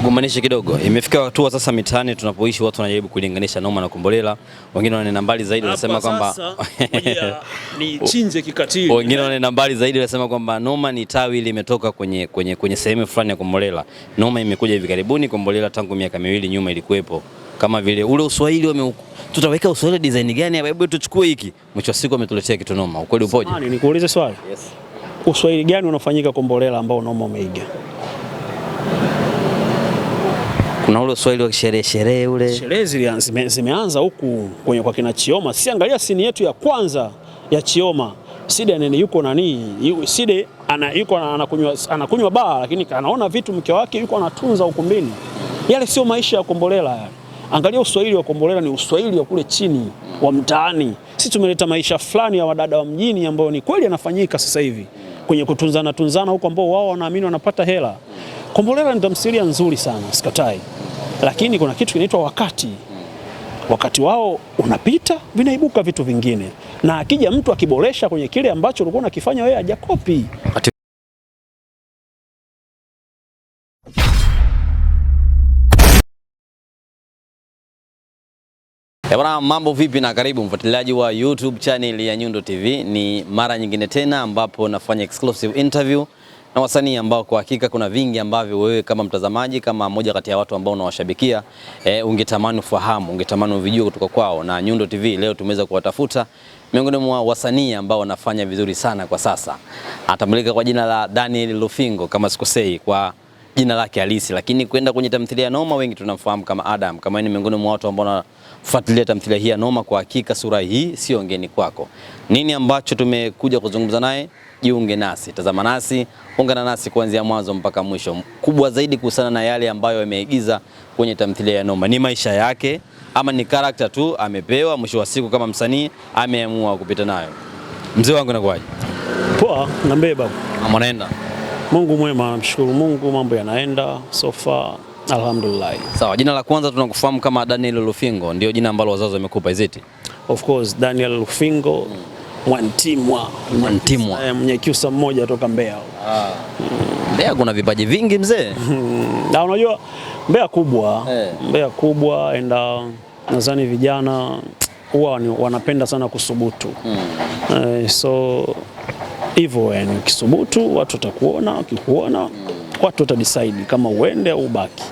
Gumbanishe kidogo. Imefika hatua sasa mitaani tunapoishi watu wanajaribu kulinganisha Noma na Kombolela. Wengine wanaenda mbali zaidi wanasema kwamba ni chinje kikatili. Wengine wanaenda mbali zaidi wanasema kwamba Noma ni tawi limetoka kwenye sehemu fulani ya Kombolela. Noma imekuja hivi karibuni, Kombolela tangu miaka 2 nyuma ilikuwepo. Kama vile ule Uswahili tutaweka Uswahili design gani hapa? Hebu tuchukue hiki. Mwisho wa siku ametuletea kitu Noma. Ukweli upoje? Nikuulize swali. Yes. Uswahili gani unafanyika Kombolela ambao Noma umeiga? Kuna ule Uswahili wa sherehe ule. Sherehe zimeanza huku kwenye kwa kina Chioma. Sisi angalia sini yetu ya kwanza ya Chioma. Side nene yuko Side yuko anakunywa baa, lakini anaona vitu mke wake yuko anatunza ukumbini. Yale sio maisha ya Kombolela yale. Angalia Uswahili wa Kombolela ni Uswahili wa kule chini wa mtaani. Sisi tumeleta maisha fulani ya wadada wa mjini ambao ni kweli yanafanyika sasa hivi kwenye kutunzana huko ambao wao wanaamini wanapata hela. Kombolela ni tamthilia nzuri sana, sikatai. Lakini kuna kitu kinaitwa wakati wao unapita, vinaibuka vitu vingine. Na akija mtu akiboresha kwenye kile ambacho ulikuwa unakifanya wewe hajakopi. Bwana, mambo vipi na karibu mfuatiliaji wa YouTube channel ya Nyundo TV. Ni mara nyingine tena ambapo nafanya exclusive interview na wasanii ambao kwa hakika kuna vingi ambavyo wewe kama mtazamaji, kama mmoja kati ya watu ambao unawashabikia, ungetamani ufahamu, ungetamani uvijue kutoka kwao. Na Nyundo TV leo tumeweza kuwatafuta miongoni mwa wasanii ambao wanafanya vizuri sana kwa sasa. Atambulika kwa jina la Daniel Lufingo kama sikosei kwa jina lake halisi, lakini kwenda kwenye tamthilia ya Noma wengi tunamfahamu kama Adam. Kama ni miongoni mwa watu ambao wanafuatilia tamthilia hii ya Noma, kwa hakika sura hii sio ngeni kwako. Nini ambacho tumekuja kuzungumza naye? Jiunge nasi, tazama nasi, ungana nasi kuanzia mwanzo mpaka mwisho. Kubwa zaidi kuhusiana na yale ambayo ameigiza kwenye tamthilia ya Noma, ni maisha yake ama ni character tu amepewa, mwisho wa siku kama msanii ameamua kupita nayo. Mzee wangu nakwaje? Poa, nambeba. Mama naenda. Mungu mwema, namshukuru Mungu, mambo yanaenda so far, alhamdulillah. Sawa, jina la kwanza tunakufahamu kama Daniel Lufingo, ndio jina ambalo wazazi wamekupa izeti? Of course, Daniel Lufingo. Mwantimwa Mnyakyusa mmoja toka Mbeya. Mbeya kuna vipaji vingi mzee. Na unajua Mbeya kubwa, Mbeya kubwa, enda nadhani vijana huwa wanapenda sana kusubutu. So hivyo yani ukisubutu watu watakuona, wakikuona watu watadecide kama uende au ubaki.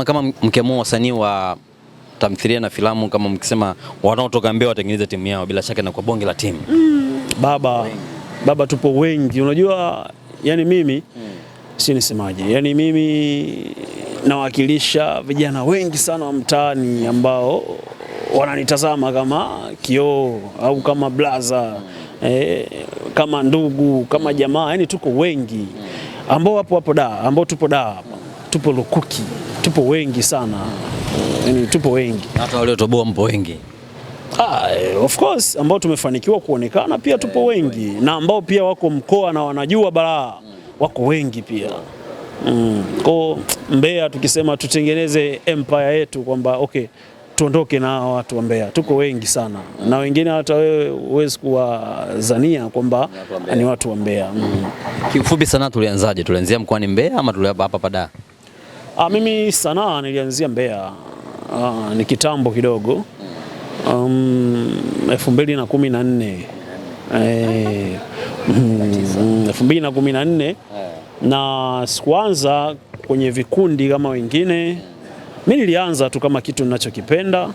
Kama mkiamua wasanii wa tamthilia na filamu, kama mkisema wanaotoka Mbeya watengeneze timu yao, bila shaka na kwa bonge la timu. Baba tupo wengi. Unajua yani mimi si nisemaje, yani mimi nawakilisha vijana wengi sana wa mtaani ambao wananitazama kama kioo au kama blaza, kama ndugu, kama jamaa, yani tuko wengi ambao hapo ambao tupo hapa, tupo lukuki, tupo wengi sana. Yani tupo wengi. Hata waliotoboa mpo wengi. Of course, ambao tumefanikiwa kuonekana pia tupo wengi, na ambao pia wako mkoa na wanajua balaa wako wengi pia. Kwa Mbeya tukisema tutengeneze empire yetu kwamba okay, tuondoke na watu wa Mbeya, tuko wengi sana. Na wengine hata wewe huwezi kuwazania kwamba ni watu wa Mbeya. Kiufupi sana tulianzaje? Tulianzia mkoani Mbeya ama tuliapa hapa Pada? Mimi sanaa nilianzia Mbeya. Ni kitambo kidogo. 2014. 2014 na sikuanza kwenye vikundi kama wengine. Mimi nilianza tu kama kitu ninachokipenda,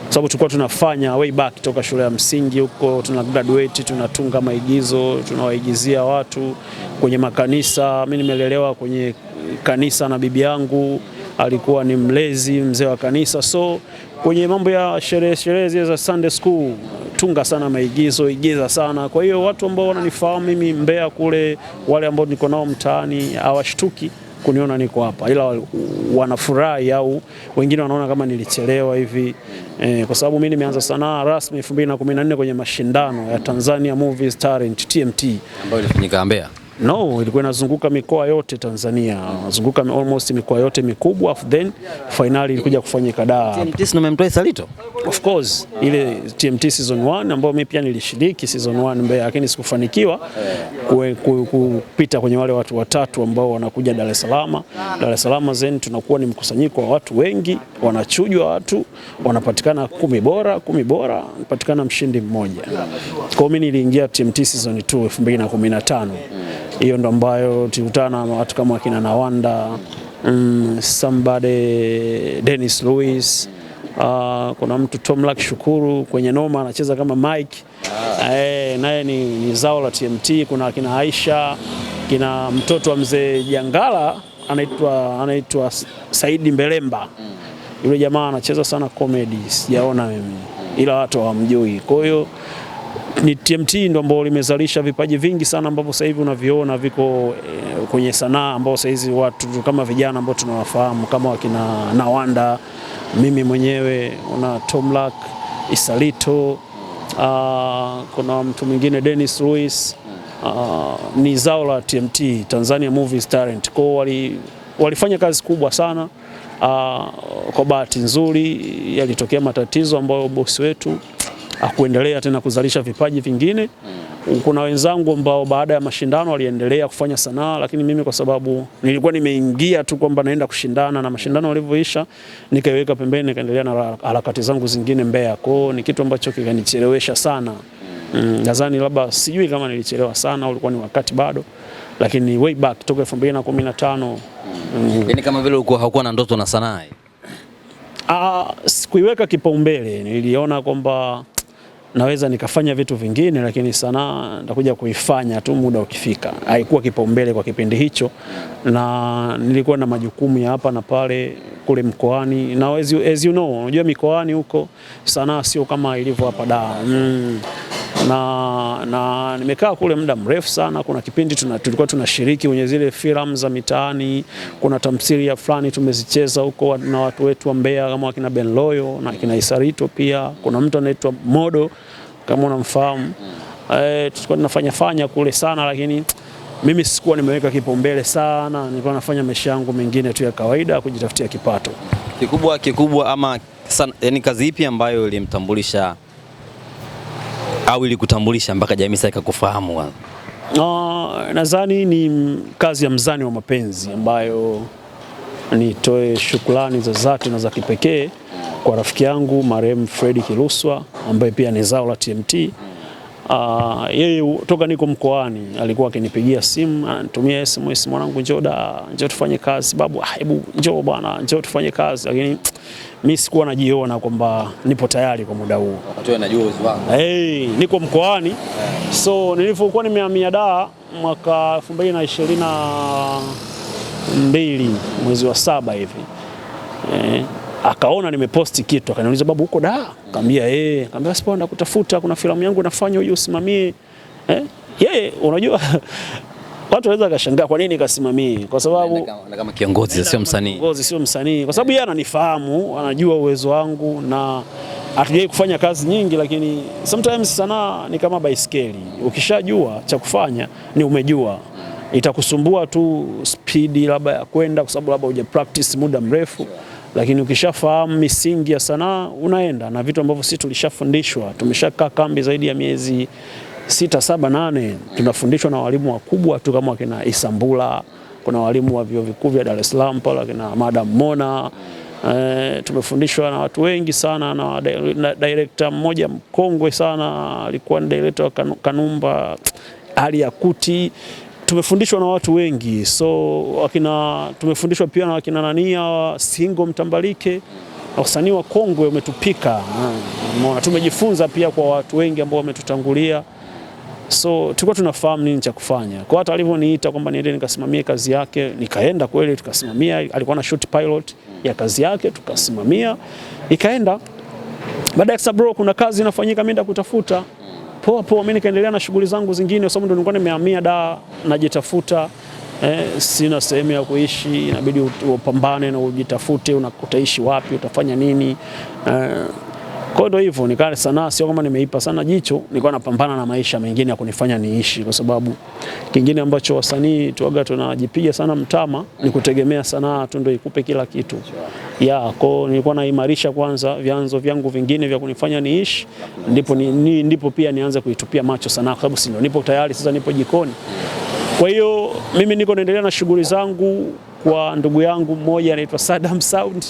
sababu tulikuwa tunafanya way back toka shule ya msingi huko, tuna graduate, tunatunga maigizo, tunawaigizia watu kwenye makanisa. Mimi nimelelewa kwenye kanisa na bibi yangu alikuwa ni mlezi mzee wa kanisa, so kwenye mambo ya sherehe za Sunday school tunga sana maigizo, igiza sana. Kwa hiyo watu ambao wananifahamu mimi Mbeya kule, wale ambao niko nao mtaani hawashtuki kuniona niko hapa, ila wanafurahi au wengine wanaona kama nilichelewa hivi, kwa sababu mimi nimeanza sanaa rasmi 2014 kwenye mashindano ya Tanzania Movies Talent TMT ambayo ilifanyika Mbeya. No, ilikuwa inazunguka mikoa yote Tanzania, nazunguka almost mikoa yote mikubwa, then finali ilikuja kufanyika Dar. TMT ndio mmemtoa Salito? Of course, ile TMT season 1 ambayo mimi pia nilishiriki season 1 Mbeya, lakini sikufanikiwa kupita kwenye wale watu watatu ambao wanakuja Dar es Salaam. Dar es Salaam zen tunakuwa ni mkusanyiko wa watu wengi, wanachujwa watu, wanapatikana 10 bora, anapatikana mshindi mmoja. Kwa mimi niliingia TMT season 2 2015. Hiyo ndo ambayo tulikutana na watu kama wakina Nawanda, somebody Dennis Lewis, kuna mtu Tom Lak Shukuru kwenye noma anacheza kama Mike, naye ni zao la TMT. Kuna kina Aisha, kina mtoto wa mzee Jangala anaitwa Saidi Mbelemba. Yule jamaa anacheza sana comedy, sijaona mimi ila watu hawamjui. Kwa hiyo ni TMT ndo ambao limezalisha vipaji vingi sana ambavyo sasa hivi unaviona viko kwenye sanaa, ambao sasa hizi watu kama vijana ambao tunawafahamu kama wakina Nawanda, mimi mwenyewe, una Tom Lak, Salito, kuna mtu mwingine Dennis Lewis, ni zao la TMT, Tanzania Movies Talent. Kwa walifanya kazi kubwa sana. Kwa bahati nzuri yalitokea matatizo ambayo bosi wetu hakuendelea tena kuzalisha vipaji vingine. Kuna wenzangu ambao baada ya mashindano waliendelea kufanya sanaa, lakini mimi kwa sababu nilikuwa nimeingia tu kwamba naenda kushindana, na mashindano yalivyoisha nikaiweka pembeni, nikaendelea na harakati zangu zingine Mbeya. Kwa ni kitu ambacho kikanichelewesha sana. Nadhani labda sijui kama nilichelewa sana, ulikuwa ni wakati bado, lakini way back toka 2015. Yaani kama vile ulikuwa haukuwa na ndoto na sanaa. Sikuiweka kipaumbele, niliona kwamba naweza nikafanya vitu vingine, lakini sanaa nitakuja kuifanya tu muda ukifika. Haikuwa kipaumbele kwa kipindi hicho, na nilikuwa na majukumu ya hapa na pale kule mkoani, na as you know, unajua mikoani huko sanaa sio kama ilivyo hapa Dar. Na nimekaa kule muda mrefu sana. Kuna kipindi tulikuwa tunashiriki kwenye zile filamu za mitaani, kuna tamthilia fulani tumezicheza huko na watu wetu wa Mbeya kama wakina Ben Loyo na kina Salito. Pia kuna mtu anaitwa Modo kama unamfahamu. Tulikuwa tunafanya kule sana, lakini mimi sikuwa nimeweka kipaumbele sana. Nilikuwa nafanya maisha yangu mengine tu ya kawaida kujitafutia kipato. Kikubwa ama yani kazi ipi ambayo ilimtambulisha au ilikutambulisha mpaka jamii sasa ikakufahamu? Nadhani ni kazi ya Mzani wa Mapenzi, ambayo nitoe shukrani za dhati na za kipekee kwa rafiki yangu marehemu Fred Kiluswa, ambaye pia ni zao la TMT. Yeye toka niko mkoani alikuwa akinipigia simu, anatumia SMS, mwanangu njoo tufanye kazi babu, hebu njoo bwana, njoo tufanye kazi. Lakini mimi sikuwa najiona kwamba nipo tayari kwa muda huu. Wakati wewe unajua uwezo wako. Niko mkoani. So nilipokuwa nimehamia Dar mwaka 2022 mwezi wa 7 hivi, akaona nimeposti kitu, akaniuliza babu uko Dar? Nikamwambia nikamwambia sipo, naenda kutafuta, kuna filamu yangu nafanya, uje usimamie. Yeye unajua watu wanaweza kashangaa kwa nini kasimamie, kwa sababu kama kiongozi sio msanii. Kiongozi sio msanii, kwa sababu yeye ananifahamu, anajua uwezo wangu, na hatujai kufanya kazi nyingi, lakini sometimes sanaa ni kama baiskeli. Ukishajua cha kufanya ni umejua, itakusumbua tu speed labda ya kwenda, kwa sababu labda huja practice muda mrefu. Lakini ukishafahamu misingi ya sanaa unaenda na vitu ambavyo sisi tulishafundishwa. Tumeshakaa kambi zaidi ya miezi 6, 7, 8. Tunafundishwa na walimu wakubwa tu kama wakina Isambula, kuna walimu wa vyuo vikuu vya Dar es Salaam pale wakina Madam Mona. Tumefundishwa na watu wengi sana, na director mmoja mkongwe sana alikuwa ni director wa Kanumba, Ali Yakuti. Tumefundishwa na watu wengi, so tumefundishwa pia na wakina Nania Singo Mtambalike, wasanii wa kongwe umetupika. Tumejifunza pia kwa watu wengi ambao wametutangulia, so tulikuwa tunafahamu nini cha kufanya. Kwa hata alivyoniita kwamba niende nikasimamie kazi yake, nikaenda kweli tukasimamia. Alikuwa na shoot pilot ya kazi yake, tukasimamia, ikaenda. Baada ya bro kuna kazi inafanyika, mimi kutafuta poa, mimi nikaendelea na shughuli zangu zingine, kwa sababu ndo nilikuwa nimehamia Dar, najitafuta. Sina sehemu ya kuishi, inabidi upambane na ujitafute, utaishi wapi, utafanya nini. Kwa hiyo hivyo nikaa sanaa sio kama nimeipa sana jicho, nilikuwa napambana na maisha mengine ya kunifanya niishi, kwa sababu kingine ambacho wasanii tuaga tunajipiga sana mtama ni kutegemea sanaa tu ndio ikupe kila kitu. Kwa nilikuwa naimarisha kwanza vyanzo vyangu vingine vya kunifanya niishi, ndipo pia nianze kuitupia macho sanaa, kwa sababu sio nipo tayari sasa, nipo jikoni. Kwa hiyo mimi niko naendelea na shughuli zangu kwa ndugu yangu mmoja anaitwa Saddam Sound.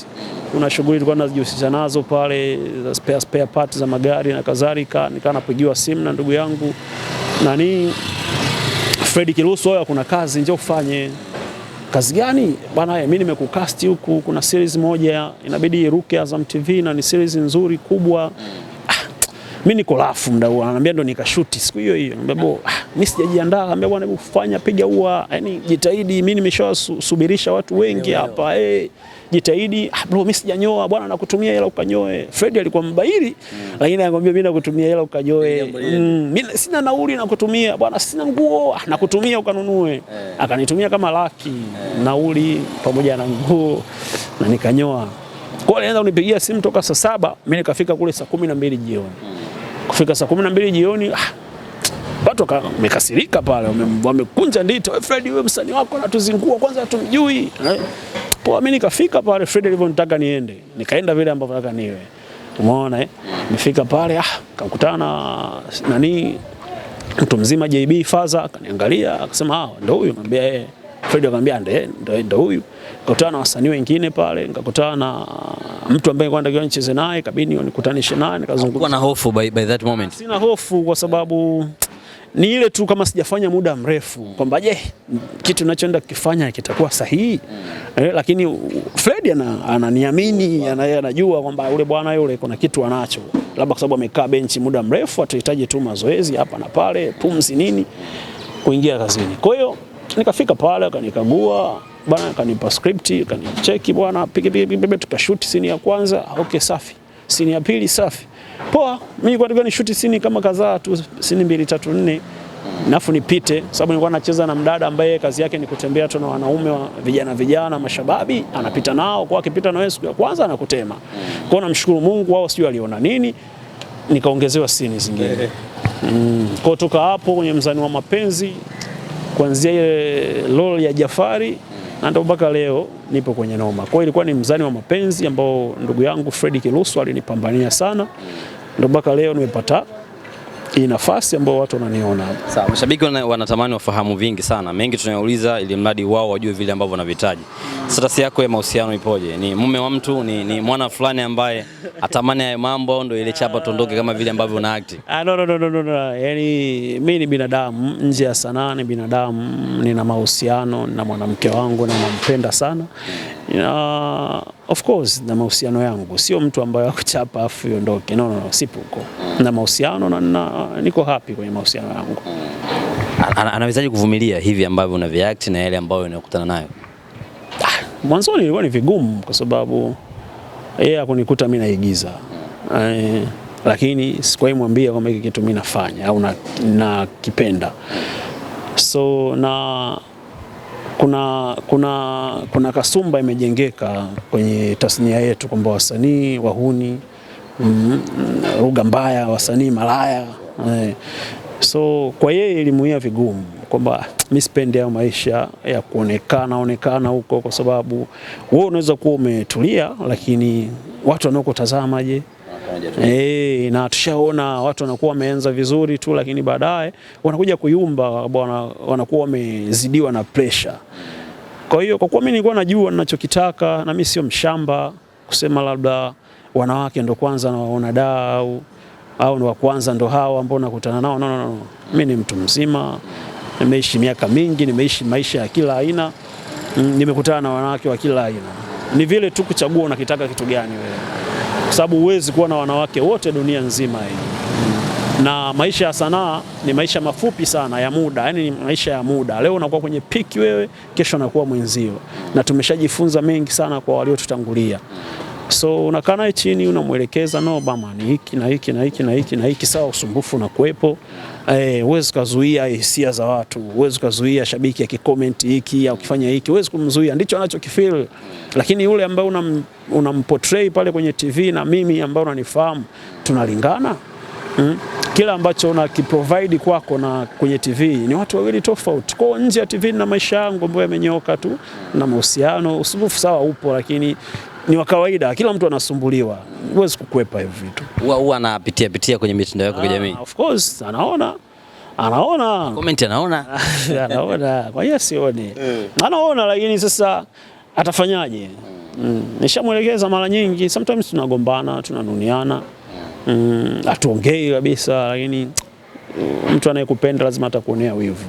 Kuna shughuli tulikuwa tunajihusisha nazo pale za spare parts za magari na kadhalika, nikaa napigiwa simu na ndugu yangu Fred Kilusu, wewe kuna kazi njoo ufanye. Kazi gani? Bwana mimi nimekukasti huku, kuna series moja inabidi iruke Azam TV na ni series nzuri kubwa. Mimi niko lafu mdau, ananiambia ndo nikashuti siku hiyo hiyo. Niambia mimi sijajiandaa, anambia bwana hebu fanya, piga ua, yani jitahidi, mimi nimeshawasubirisha watu wengi hapa, jitahidi. Bro mimi sijanyoa bwana, nakutumia hela ukanyoe. Fred alikuwa mbairi, lakini anamwambia mimi nakutumia hela ukanyoe. Mimi sina nauli nakutumia bwana, sina nguo nakutumia ukanunue. Akanitumia kama laki nauli pamoja na nguo na nikanyoa. Kwa alianza kunipigia simu toka saa 7, mimi nikafika kule saa 12 jioni. Kufika saa 12 jioni watu wamekasirika pale, wamekunja ndito, Fred wewe msanii wako anatuzingua, kwanza hatumjui. Poa, mimi nikafika pale Fred alivyonitaka niende, nikaenda vile ambavyo nataka niwe. Umeona nimefika pale kakutana mtu mzima JB Faza, akaniangalia akasema ndio huyu. Nikamwambia Fred akamwambia ndio huyu. Nikakutana na wasanii wengine pale, nikakutana na mtu ambaye nilikuwa nataka nicheze naye, kabidi nikutanishe naye, nikazungumza. Ulikuwa na hofu by that moment? Sina hofu kwa sababu ni ile tu kama sijafanya muda mrefu kwamba kitu ninachoenda kukifanya kitakuwa sahihi. Lakini Fred ananiamini, anajua kwamba yule bwana yule kuna kitu anacho, labda kwa sababu amekaa benchi muda mrefu, atahitaji tu mazoezi hapa na pale, pumzi nini, kuingia kazini. Kwa hiyo nikafika pale, akanikagua bwana, akanipa script, akanicheki bwana, piga tukashoot scene ya kwanza, okay safi. Scene ya pili safi. Poa, mimi nilikuwa ni shoot scene kama kadhaa tu, scene 2 3 4. Nafu nipite sababu nilikuwa nacheza na mdada ambaye kazi yake ni kutembea tu na wanaume wa vijana mashababi, anapita nao, kwa akipita na wewe siku ya kwanza anakutema. Kwa namshukuru Mungu, wao sio aliona nini, nikaongezewa scene zingine. Kwa toka hapo kwenye Mzani wa Mapenzi, kuanzia ile role ya Jafari na ndio mpaka leo nipo kwenye noma. Kwa hiyo ilikuwa ni Mzani wa Mapenzi ambao ndugu yangu Fred Kilusu alinipambania sana. Ndio mpaka leo nimepata hii nafasi ambao watu wananiona hapa. Sawa, mashabiki wanatamani wafahamu vingi sana. Mengi tunayouliza ili mradi wao wajue vile ambavyo wanavitaji. Status yako ya mahusiano ipoje? Ni mume wa mtu, ni mwana fulani ambaye atamani hayo mambo, ndio ile chapa tondoke kama vile ambavyo una act? No. Yaani mimi ni binadamu, nje ya sanaa ni binadamu, nina mahusiano na mwanamke wangu na nampenda sana. Of course na mahusiano yangu, sio mtu ambaye akuchapa afu yondoke. No, sipo huko. Na mahusiano na niko happy kwenye mahusiano yangu. Anawezaje kuvumilia hivi ambavyo unaviact na yale ambayo unakutana nayo? Mwanzoni ilikuwa ni vigumu kwa sababu yeye akunikuta mimi naigiza. Lakini sikuwahi mwambia kwamba hiki kitu mimi nafanya au nakipenda. So na kuna kasumba imejengeka kwenye tasnia yetu kwamba wasanii wahuni, lugha mbaya, wasanii malaya. So kwa yeye ilimuia vigumu kwamba mimi sipendi hayo maisha ya kuonekana huko, kwa sababu wewe unaweza kuwa umetulia lakini watu wanaokutazama je? Na tushaona watu wanakuwa wameanza vizuri tu lakini baadaye wanakuja kuyumba bwana, wanakuwa wamezidiwa na pressure. Kwa hiyo kwa kuwa mimi nilikuwa najua ninachokitaka na mimi sio mshamba kusema labda wanawake ndo kwanza nawaona au ndo wa kwanza ndo hao ambao nakutana nao. No. Mimi ni mtu mzima, nimeishi miaka mingi, nimeishi maisha ya kila aina, nimekutana na wanawake wa kila aina. Ni vile tu kuchagua unakitaka kitu gani wewe, kwa sababu huwezi kuwa na wanawake wote dunia nzima hii. Na maisha ya sanaa ni maisha mafupi sana ya muda, yani ni maisha ya muda. Leo unakuwa kwenye piki wewe, kesho unakuwa mwenzio. Na tumeshajifunza mengi sana kwa waliotutangulia. So unakaa naye chini, unamuelekeza no bama ni hiki na hiki na hiki na hiki na hiki, sawa, usumbufu na kuepo. Huwezi kuzuia hisia za watu, huwezi kuzuia shabiki akicomment hiki au kufanya hiki, huwezi kumzuia, ndicho anachokifeel. Lakini yule ambaye unamportray pale kwenye TV na mimi ambaye unanifahamu, tunalingana. Kila ambacho unakiprovide kwako na kwenye TV ni watu wawili tofauti. Kwa nje ya TV na maisha yangu ambayo yamenyoka tu na mahusiano, usumbufu sawa upo, lakini ni wa kawaida, kila mtu anasumbuliwa, huwezi kukwepa hivi vitu. Huwa anapitia kwenye mitandao yako ya kijamii? Of course, anaona comment, anaona kwa hiyo sioni, anaona, lakini sasa atafanyaje? Nishamuelekeza mara nyingi, sometimes tunagombana, tunanuniana, atuongei kabisa, lakini mtu anayekupenda lazima atakuonea wivu.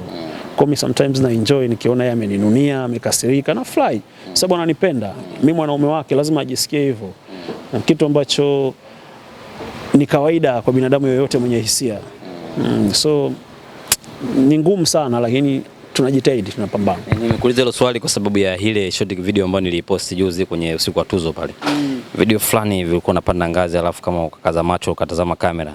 Kwa mimi sometimes na enjoy nikiona yeye ameninunia, amekasirika, na fly sababu ananipenda. Mimi mwanaume wake lazima ajisikie hivyo. Kitu ambacho ni kawaida kwa binadamu yoyote mwenye hisia. So ni ngumu sana, lakini tunajitahidi, tunapambana. Nimekuuliza hilo swali kwa sababu ya ile short video ambayo nilipost juzi kwenye usiku wa tuzo pale. Video fulani hivi ulikuwa unapanda ngazi alafu kama ukakaza macho ukatazama kamera.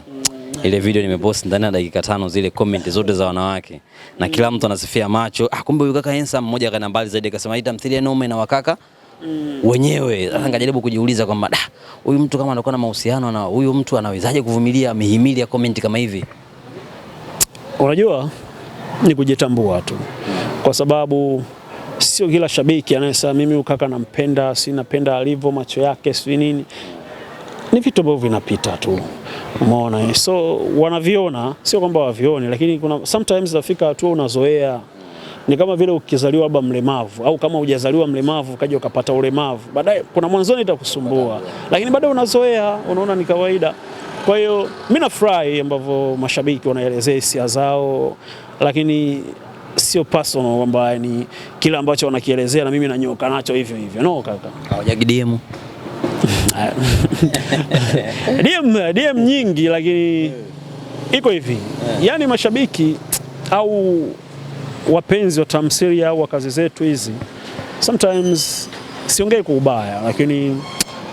Ile video nimepost ndani ya dakika 5, zile comment zote za wanawake na kila mtu anasifia macho. Kumbe huyu kaka handsome. Mmoja kana mbali zaidi akasema hii tamthilia noma na wakaka wenyewe. Sasa ngajaribu kujiuliza kwamba huyu mtu kama anakuwa na mahusiano na huyu mtu anawezaje kuvumilia mihimili ya comment kama hivi? Unajua ni kujitambua tu, kwa sababu sio kila shabiki anayesema mimi ukaka nampenda, si napenda alivyo, macho yake, si nini. Ni vitu ambavyo vinapita tu, umeona. So wanaviona, sio kwamba wavioni, lakini kuna sometimes nafika hatua unazoea. Ni kama vile ukizaliwa baba mlemavu, au kama hujazaliwa mlemavu kaja ukapata ulemavu, baadaye kuna mwanzoni itakusumbua, lakini baadaye unazoea, unaona ni kawaida. Kwa hiyo mimi nafurahi ambavyo mashabiki wanaelezea hisia zao, lakini sio personal kwamba ni kila ambacho wanakielezea na mimi nanyoka nacho hivyo hivyo. No kaka. Hawajagi DM nyingi, lakini iko hivi. Yaani mashabiki au wapenzi wa tamthilia au kazi zetu hizi, sometimes siongei kwa ubaya, lakini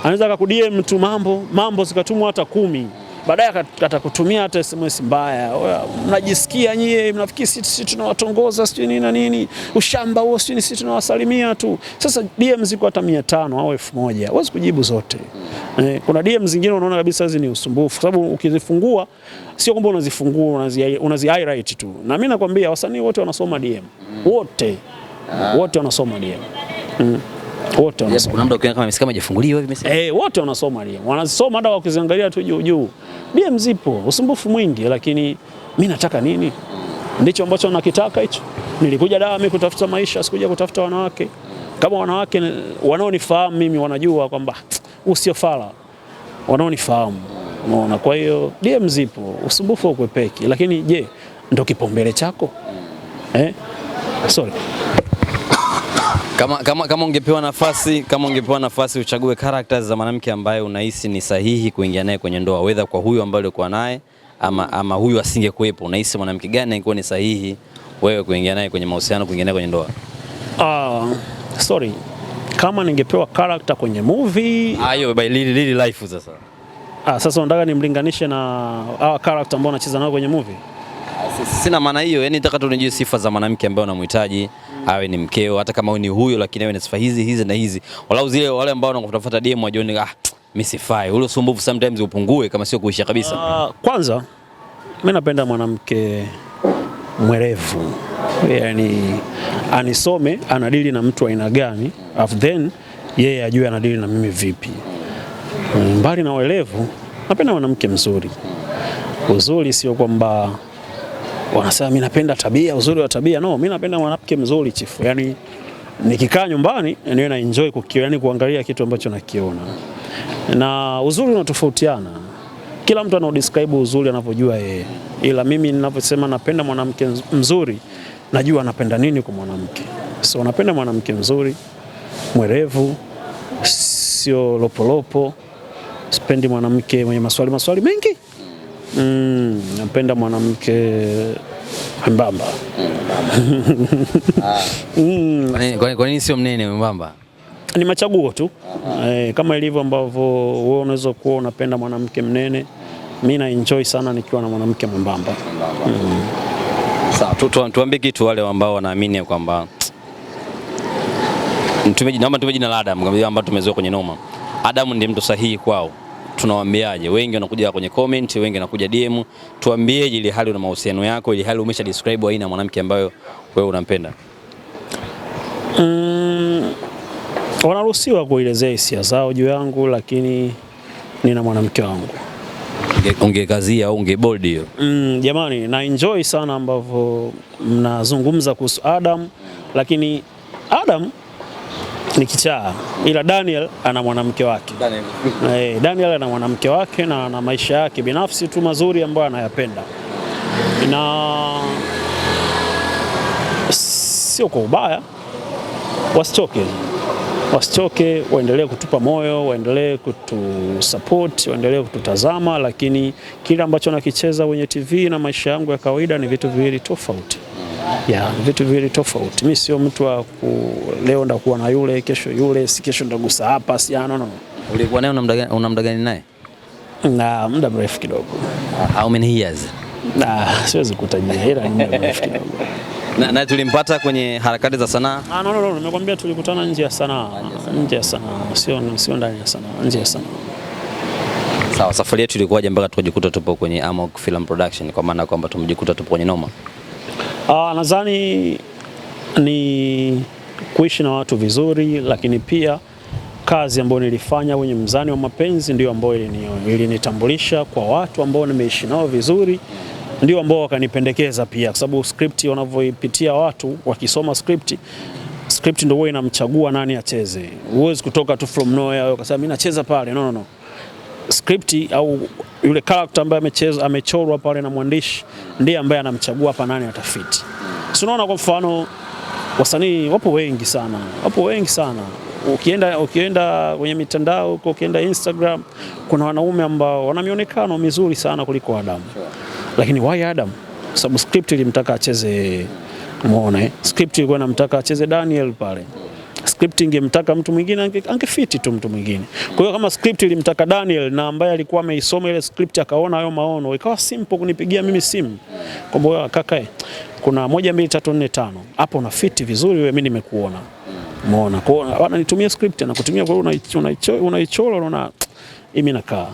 anaweza akakudm tu mambo zikatumwa hata 10, baadaye atakutumia hata SMS mbaya. Mnajisikia nyie, mnafikiri sisi tunawatongoza sisi nini na nini, ushamba huo, sisi tunawasalimia tu. Sasa DM ziko hata 500 au 1000, huwezi kujibu zote. Kuna DM zingine unaona kabisa hizi ni usumbufu, sababu ukizifungua sio kwamba unazifungua unazi highlight tu. Na mimi nakwambia wasanii wote wanasoma DM, wote wanasoma DM. Wote wanasoma. Kuna mtu ukiona kama kama hajafunguliwa hivi message. Wote wanasoma DM. Wanasoma hata wakiziangalia tu juu. DM zipo, usumbufu mwingi, lakini mimi nataka nini? Ndicho ambacho nakitaka hicho. Nilikuja Dar mimi kutafuta maisha, sikuja kutafuta wanawake. Kama wanawake wanaonifahamu mimi wanajua kwamba usiofala. Wanaonifahamu. Unaona, kwa hiyo DM zipo, usumbufu wa kwepeki, lakini je, ndio kipaumbele chako? Sorry. Kama ungepewa nafasi uchague characters za mwanamke ambaye unahisi ni sahihi kuingia naye kwenye ndoa, whether kwa huyu ambaye ulikuwa naye ama huyu asingekuepo, unahisi mwanamke gani angekuwa ni sahihi wewe kuingia naye kwenye mahusiano, kuingia naye kwenye ndoa? Sorry. Kama ningepewa character kwenye movie, hiyo by real life sasa. Sasa unataka nimlinganishe na hawa character ambao anacheza nao kwenye movie? Sina maana hiyo, yani nataka tu nijue sifa za mwanamke ambaye unamhitaji awe ni mkeo, hata kama ni huyo, lakini awe na sifa hizi na hizi. Walau zile wale ambao wanakutafuta DM wajione mimi sifai. Ule usumbufu sometimes upungue kama sio kuisha kabisa. Kwanza mimi napenda mwanamke mwerevu. Yani anisome anadili na mtu aina gani, then yeye ajue anadili na mimi vipi. Mbali na uelevu, napenda mwanamke mzuri. Uzuri sio kwamba wanasema mimi napenda tabia, uzuri wa tabia. No, mimi napenda mwanamke mzuri chifu. Yani nikikaa nyumbani niwe na enjoy kuangalia kitu ambacho nakiona. Na uzuri unatofautiana. Kila mtu anadescribe uzuri anavyojua yeye. Ila mimi ninavyosema napenda mwanamke mzuri, najua napenda nini kwa mwanamke. So napenda mwanamke mzuri, mwerevu, sio lopolopo. Sipendi mwanamke mwenye maswali mengi. Napenda mwanamke mbamba. Kwa nini sio mnene mbamba? Ni machaguo tu. Kama ilivyo ambavyo wewe unaweza kuwa unapenda mwanamke mnene, mimi na enjoy sana nikiwa na mwanamke mwembamba. Sawa, tuambie kitu wale ambao wanaamini kwamba naomba tume jina la Adam ambao tumezoea kwenye noma. Adam ndiye mtu sahihi kwao. Tunawaambiaje? Wengi wanakuja kwenye comment, wengi wanakuja DM. Tuambieje ili hali una mahusiano yako, ili hali umesha describe aina mwanamke ambayo wewe unampenda? Wanaruhusiwa kuelezea hisia zao juu yangu, lakini nina mwanamke wangu. Ungekazia au ungebold hiyo? Jamani, na enjoy sana ambavyo mnazungumza kuhusu Adam, lakini Adam ni kichaa, ila Daniel ana mwanamke wake. Daniel ana mwanamke wake na ana maisha yake binafsi tu mazuri ambayo anayapenda, na sio kwa ubaya. Wasichoke, waendelee kutupa moyo, waendelee kutusupport, waendelee kututazama, lakini kile ambacho nakicheza kwenye TV na maisha yangu ya kawaida ni vitu viwili tofauti. Vitu viwili tofauti. Mimi sio mtu wa leo ndakuwa na yule, kesho yule, si kesho ndagusa hapa, si no. Ulikuwa naye una muda gani naye? Na muda mrefu kidogo. How many years? Siwezi kutajia, ila ni muda mrefu kidogo. Na tulimpata kwenye harakati za sanaa? No, nimekwambia tulikutana nje ya sanaa. Nje ya sanaa, sio ndani ya sanaa, nje ya sanaa. Sawa, safari yetu ilikuwaje mpaka tukajikuta tupo kwenye Amok Film Production, kwa maana kwamba tumejikuta tupo kwenye noma? Nadhani ni kuishi na watu vizuri, lakini pia kazi ambayo nilifanya kwenye Mzani wa Mapenzi ndio ambayo ilinitambulisha kwa watu ambao nimeishi nao vizuri, ndio ambao wakanipendekeza pia, kwa sababu script wanavyoipitia watu wakisoma script ndio huwa inamchagua nani acheze. Huwezi kutoka tu from nowhere ukasema mimi nacheza pale, no. Script au yule character ambaye amechorwa pale na mwandishi ndiye ambaye anamchagua hapa nani atafiti. Unaona, kwa mfano wasanii wapo wengi sana. Ukienda kwenye mitandao huko, ukienda Instagram, kuna wanaume ambao wana mionekano mizuri sana kuliko Adam. Lakini why Adam? Sababu script ilimtaka acheze, umeona, script ilikuwa inamtaka acheze Daniel pale. Script ingemtaka mtu mwingine angefiti tu mtu mwingine. Kwa hiyo kama script ilimtaka Daniel na ambaye alikuwa ameisoma ile script akaona hayo maono, ikawa simple kunipigia mimi simu kwamba kaka, kuna 1 2 3 4 5 hapo unafiti vizuri wewe, mimi nimekuona. Umeona? Kwa hiyo wananitumia script na kutumia, kwa hiyo unaichora unaona mimi nakaa.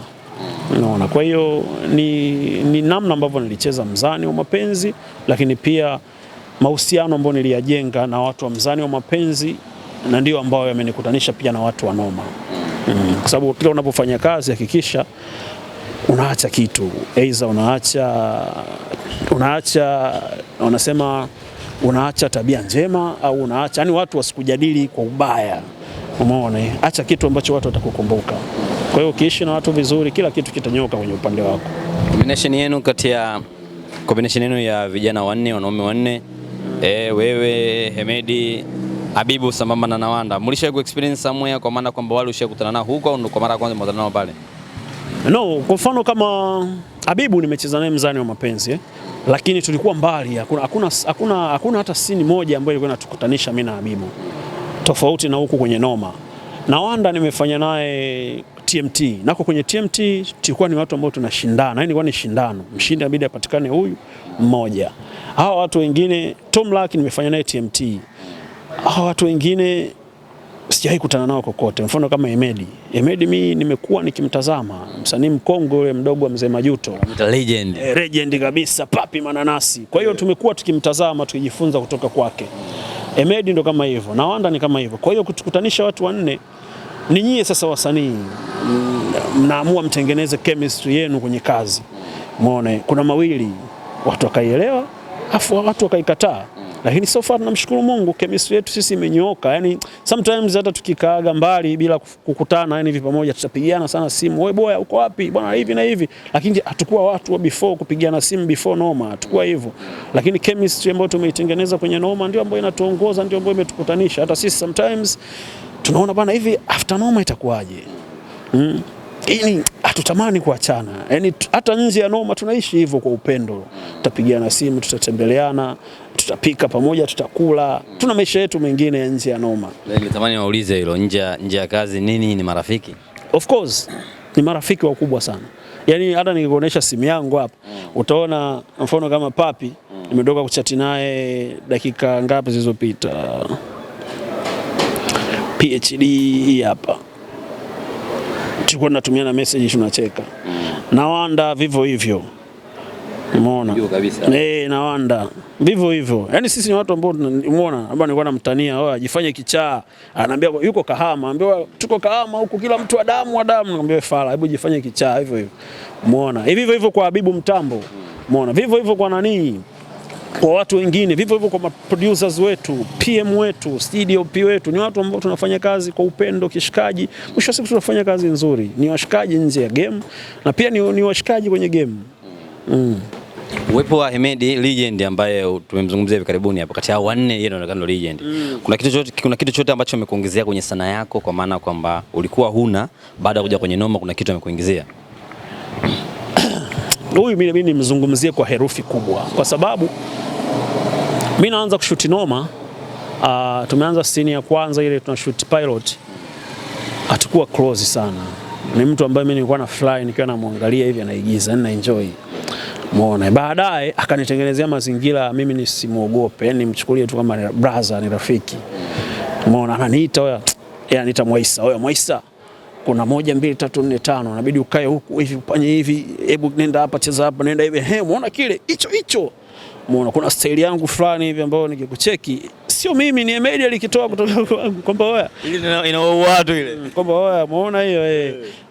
Unaona? Kwa hiyo ni namna ambavyo nilicheza Mzani wa Mapenzi, lakini pia mahusiano ambayo niliyajenga na watu wa Mzani wa Mapenzi na ndio ambao yamenikutanisha pia na watu wa noma. Kwa sababu kila unapofanya kazi hakikisha unaacha kitu, aidha unaacha tabia njema au unaacha, yani watu wasikujadili kwa ubaya. Umeona? Acha kitu ambacho watu watakukumbuka. Kwa hiyo ukiishi na watu vizuri, kila kitu kitanyoka kwenye upande wako. Combination yenu ya vijana wanne, wanaume wanne, wewe, Hemedi, Habibu sambamba na Nawanda, mlisha ku experience somewhere, kwa maana kwamba wale ushakutana nao huko au kwa mara ya kwanza mkutana nao pale? No, kwa mfano kama Habibu nimecheza naye Mzani wa Mapenzi, lakini tulikuwa mbali, hakuna hata scene moja ambayo ilikuwa inatukutanisha mimi na Habibu. Tofauti na huku kwenye noma. Nawanda nimefanya naye TMT. Nako kwenye TMT tulikuwa ni watu ambao tunashindana. Yaani ilikuwa ni shindano. Mshindi inabidi apatikane huyu mmoja. Hawa watu wengine, Tom Lucky nimefanya naye TMT. Hawa watu wengine sijawahi kutana nao kokote. Mfano kama Hemedi. Hemedi mimi nimekuwa nikimtazama. Msanii mkongwe yule mdogo wa Mzee Majuto. Legend. Legend kabisa, Papi Mananasi. Kwa hiyo tumekuwa tukimtazama, tukijifunza kutoka kwake. Hemedi ndo kama hivyo, Nawanda ni kama hivyo. Kwa hiyo kutukutanisha watu wanne, ni nyie sasa wasanii mnaamua mtengeneze chemistry yenu kwenye kazi. Umeona, kuna mawili watu wakaielewa, afu watu wakaikataa. Lakini so far namshukuru Mungu, chemistry yetu sisi imenyooka. Yani sometimes hata tukikaaga mbali bila kukutana, yani hivi pamoja tutapigiana sana simu, wewe boya uko wapi bwana, hivi na hivi. Lakini hatakuwa watu wa before kupigiana simu before noma, hatakuwa hivyo. Lakini chemistry ambayo tumeitengeneza kwenye noma ndio ambayo inatuongoza, ndio ambayo imetukutanisha. Hata sisi sometimes tunaona bwana hivi after noma itakuwaje? Ili hatutamani kuachana. Yaani hata nje ya noma tunaishi hivyo kwa upendo. Tutapigiana simu, tutatembeleana, tutapika pamoja, tutakula. Tuna maisha yetu mengine ya nje ya noma. Nilitamani niwaulize hilo, nje ya kazi nini ni marafiki? Of course, ni marafiki wakubwa sana. Yaani hata nikikuonesha simu yangu hapa, utaona mfano kama Papi, nimetoka kuchati naye dakika ngapi zilizopita. PhD hapa. Tulikuwa tunatumiana message tunacheka. Na Wanda vivyo hivyo. Umeona? Ndio kabisa. Na Wanda vivyo hivyo. Yaani sisi ni watu ambao umeona, ambao nilikuwa namtania, wewe ajifanye kichaa. Ananiambia yuko Kahama, anambia tuko Kahama huku kila mtu wa damu. Nikamwambia fala, hebu jifanye kichaa hivyo hivyo. Umeona? Hivyo hivyo kwa Habibu Mtambo. Umeona? Vivyo hivyo kwa nani? Kwa watu wengine, vivyo hivyo kwa producers wetu, PM wetu, studio P wetu, ni watu ambao tunafanya kazi kwa upendo, kishikaji. Mwisho wa siku tunafanya kazi nzuri. Ni washikaji nje ya game na pia ni washikaji kwenye game. Uwepo wa Hemedi legend ambaye tumemzungumzia hivi karibuni hapo, kati ya wanne yeye anaonekana legend. Kuna kitu chote ambacho amekuongezea kwenye sanaa yako, kwa maana kwamba ulikuwa huna, baada ya kuja kwenye noma kuna kitu amekuongezea? Huyu mimi nimzungumzie kwa herufi kubwa, kwa sababu mimi naanza kushuti noma. Tumeanza scene ya kwanza ile tunashoot pilot, atakuwa close sana. Ni mtu ambaye mimi nilikuwa na fly nikiwa namwangalia hivi anaigiza na enjoy. Umeona? Baadaye akanitengenezea mazingira mimi nisimuogope, yani nimchukulie tu kama brother, ni rafiki. Umeona? Ananiita wewe, ananiita Moisa, wewe Moisa, kuna 1 2 3 4 5, inabidi ukae huku hivi ufanye hivi, hebu nenda hapa, cheza hapa, nenda hivi, umeona kile hicho. Umeona kuna style yangu fulani hivi ambayo nikikucheki sio mimi, ni Hemedi alikitoa kutoka kwangu, kwamba wewe ile inaua watu ile, kwamba wewe umeona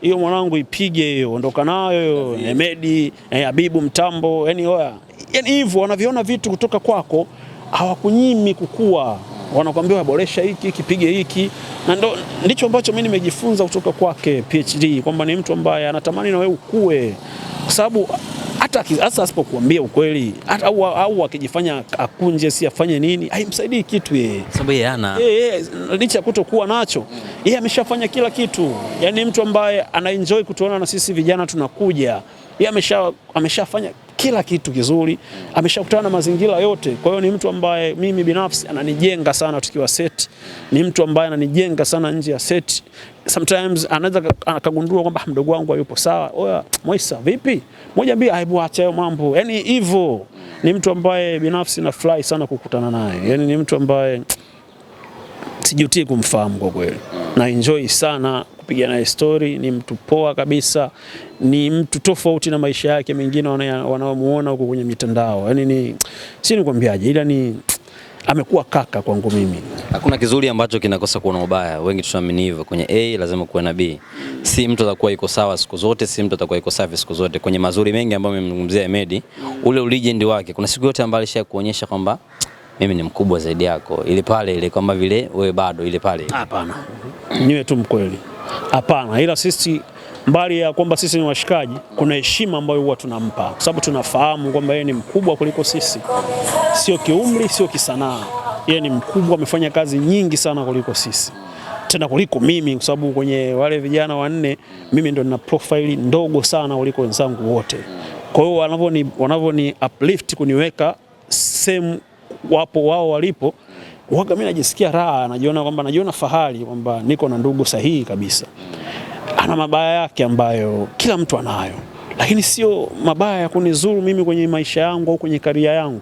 hiyo mwanangu ipige hiyo, ondoka nayo Hemedi, Habibu Mtambo, yani wewe, yani hivyo wanaviona vitu kutoka kwako, hawakunyimi kukua, wanakuambia boresha hiki, kipige hiki. Na ndicho ambacho mimi nimejifunza kutoka kwake PhD, kwamba ni mtu ambaye anatamani na wewe ukue, kwa sababu hata asipokuambia ukweli, hata au akijifanya akunje, si afanye nini, haimsaidii kitu yeye, sababu yeye ana licha kutokuwa nacho, yeye ameshafanya kila kitu. Yani mtu ambaye ana enjoy kutuona na sisi vijana tunakuja, yeye ameshafanya kila kitu kizuri, ameshakutana na mazingira yote. Kwa hiyo ni mtu ambaye mimi binafsi ananijenga sana tukiwa set. Ni mtu ambaye ananijenga sana nje ya set. Sometimes anaweza akagundua kwamba mdogo wangu hayupo sawa. Oya Moisa, vipi? Moja mbili, hebu acha hayo mambo. Yani hivyo ni mtu ambaye binafsi na fly sana kukutana naye. Yani ni mtu ambaye sijutii kumfahamu kwa kweli. Na enjoy sana kupiga naye story. Ni mtu poa kabisa, ni mtu tofauti na maisha yake mengine wanaomuona huko kwenye mitandao. Yani si nikwambiaje, ila ni amekuwa kaka kwangu mimi. Hakuna kizuri ambacho kinakosa kuwa na ubaya. Wengi tunaamini hivyo. Kwenye A lazima kuwe na B. Si mtu atakuwa yuko sawa siku zote, si mtu atakuwa yuko safi siku zote. Kwenye mazuri mengi ambayo nimemzungumzia Hemedi, ule legend wake, kuna siku yote ambayo alishakuonyesha kwamba mimi ni mkubwa zaidi yako, ile pale ile kwamba vile wewe bado ile pale? Hapana. Niwe tu mkweli. Hapana, ila sisi mbali ya kwamba sisi ni washikaji, kuna heshima ambayo huwa tunampa, kwa sababu tunafahamu kwamba yeye ni mkubwa kuliko sisi. Sio kiumri, sio kisanaa. Yeye ni mkubwa, amefanya kazi nyingi sana kuliko sisi. Tena kuliko mimi, kwa sababu kwenye wale vijana wanne mimi ndo nina profile ndogo sana kuliko wenzangu wote. Kwa hiyo wanavoni uplift kuniweka same wapo wao walipo, waga mimi najisikia raha, najiona fahari kwamba niko na ndugu sahihi kabisa. Ana mabaya yake ambayo kila mtu anayo, lakini sio mabaya ya kunizuru mimi kwenye maisha yangu au kwenye career yangu.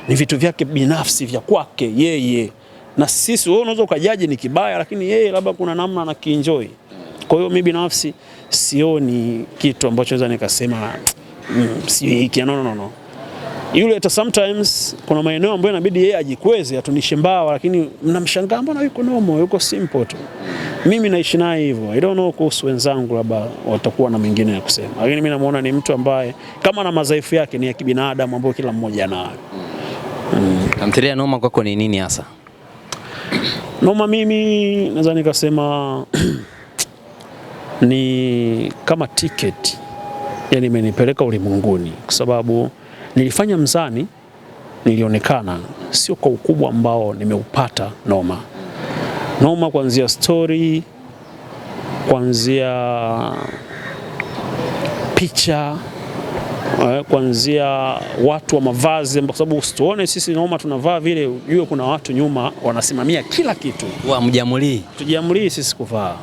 Ni vitu vyake binafsi vya kwake yeye. Na sisi wewe unaweza ukajaji ni kibaya, lakini yeye labda kuna namna anakienjoy. Kwa hiyo mimi binafsi sioni kitu ambacho naweza nikasema si hiki, no. Yule hata sometimes kuna maeneo ambayo inabidi yeye ajikweze, atunishe mbawa, lakini mnamshangaa mbona yuko normal, yuko simple tu. Mimi naishi naye hivyo. I don't know kuhusu wenzangu, labda watakuwa na mengine ya kusema. Lakini mimi namuona ni mtu ambaye kama na madhaifu yake ni ya kibinadamu ambayo kila mmoja anayo. Tamthilia noma kwako ni nini hasa? Noma mimi naweza nikasema ni kama ticket. Yani imenipeleka ulimwenguni, kwa sababu nilifanya Mzani, nilionekana sio kwa ukubwa ambao nimeupata Noma kuanzia story, kuanzia picha, kuanzia watu wa mavazi, kwa sababu usituone sisi Noma tunavaa vile, ujue kuna watu nyuma wanasimamia kila kitu. Mjamulii. Tujiamulii sisi kuvaa.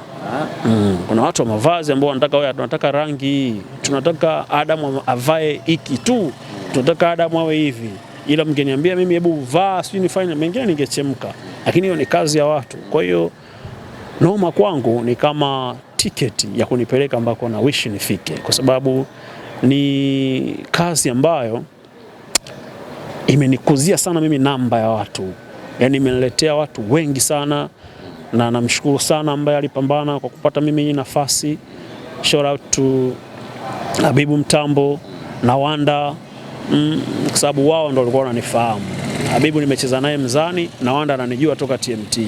Kuna watu wa mavazi ambao wanataka wewe, tunataka rangi, tunataka Adamu avae hiki tu, tunataka Adamu awe hivi. Ila mngeniambia mimi hebu vaa sijui nifanye mengine ningechemka. Lakini hiyo ni kazi ya watu. Kwa hiyo Noma kwangu ni kama tiketi ya kunipeleka ambako na wish nifike, kwa sababu ni kazi ambayo imenikuzia sana mimi namba ya watu. Yaani imeniletea watu wengi sana, na namshukuru sana ambaye alipambana kwa kupata mimi hii nafasi. Shout out to Habibu Mtambo na Wanda, kwa sababu wao ndio walikuwa wananifahamu. Habibu nimecheza naye mzani na Wanda ananijua toka TMT.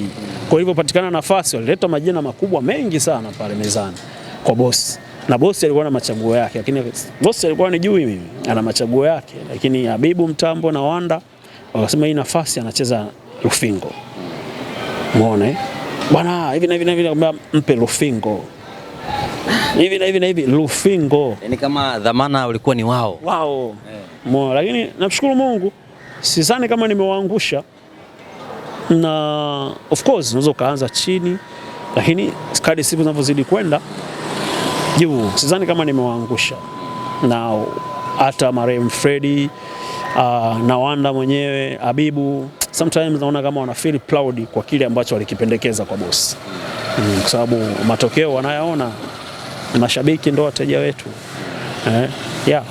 Kwa hivyo patikana nafasi walileta majina makubwa mengi sana pale mezani kwa boss. Na boss alikuwa na machaguo yake, lakini boss alikuwa anijui mimi, ana machaguo yake, lakini Habibu Mtambo na Wanda wakasema hii nafasi anacheza Lufingo. Umeona bwana, hivi na hivi mpe Lufingo. Hivi na hivi Lufingo. Yaani kama dhamana ulikuwa ni wao. Wao. Umeona, lakini namshukuru Mungu, sidhani kama nimewaangusha. Na of course unaweza kaanza chini, lakini kadri siku zinavyozidi kwenda juu, sidhani kama nimewaangusha. Na hata marehemu Freddy na Wanda mwenyewe, Habibu, sometimes naona kama wana feel proud kwa kile ambacho walikipendekeza kwa boss. Kwa sababu matokeo wanayaona, mashabiki ndio wateja wetu. Yeah.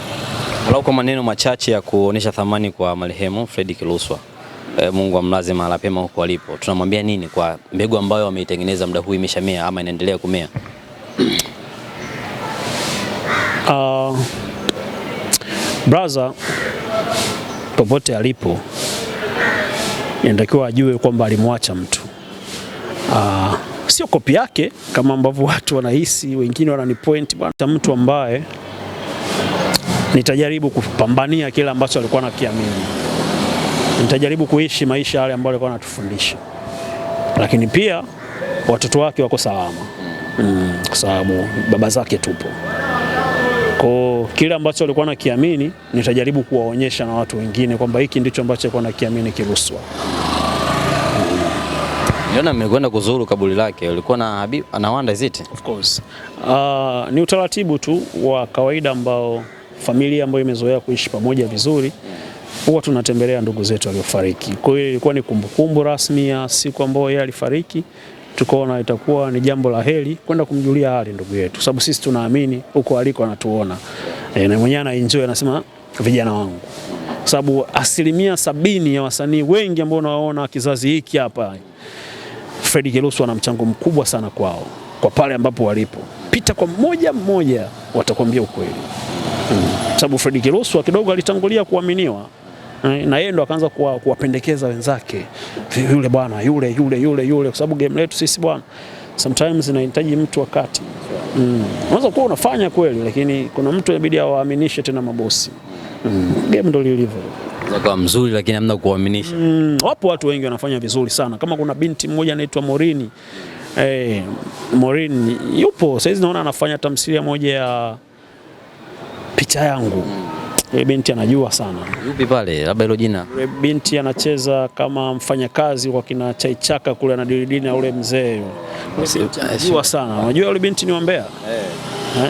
Walau kwa maneno machache ya kuonesha thamani kwa marehemu Freddy Kiluswa, Mungu amlaze mahali pema huko alipo, tunamwambia nini kwa mbegu ambayo wameitengeneza muda huu imeshamea ama inaendelea kumea? Brother popote alipo inatakiwa ajue kwamba alimwacha mtu. Sio kopi yake kama ambavyo watu wanahisi, wengine wananipoint bwana, mtu ambaye nitajaribu kupambania kile ambacho alikuwa anakiamini. Nitajaribu kuishi maisha yale ambayo alikuwa anatufundisha. Lakini pia watoto wake wako salama. Kwa sababu baba zake tupo. Kwa kile ambacho alikuwa anakiamini nitajaribu kuwaonyesha na watu wengine kwamba hiki ndicho ambacho alikuwa anakiamini Kiluswa. Niona mmekwenda kuzuru kaburi lake, ulikuwa na Habibu na Wanda ziti? Of course. Ni utaratibu tu wa kawaida ambao familia ambayo imezoea kuishi pamoja vizuri huwa tunatembelea ndugu zetu waliofariki. Kwa hiyo ilikuwa ni kumbukumbu rasmi ya siku ambayo yeye alifariki. Tukaona itakuwa ni jambo la heri kwenda kumjulia hali ndugu yetu, sababu sisi tunaamini huko aliko anatuona. Na mwenyewe anaenjoy, anasema vijana wangu, sababu 70% ya wasanii wengi ambao unawaona kizazi hiki hapa, Freddy Kiluswa ana mchango mkubwa sana kwao, kwa pale ambapo walipo. Pita kwa mmoja watakwambia ukweli. Sababu Freddy Kiluswa kidogo alitangulia kuaminiwa, na yeye ndo akaanza kuwapendekeza wenzake, yule bwana yule, kwa sababu game letu sisi bwana sometimes inahitaji mtu wakati. Unaweza kuwa unafanya kweli, lakini kuna mtu inabidi awaaminishe tena mabosi. Game ndo lilivyo. Kwa mzuri lakini hamna kuaminisha. Wapo watu wengi wanafanya vizuri sana. Kama kuna binti mmoja anaitwa Morini. Morini yupo sasa, naona anafanya tamthilia moja ya Picha Yangu. Yule binti anajua sana. Yupi pale? Labda hilo jina. Yule binti anacheza kama mfanyakazi kwa kina Chaichaka kule na Dilidini na ule mzee. Anajua sana. Unajua yule binti ni wa Mbeya?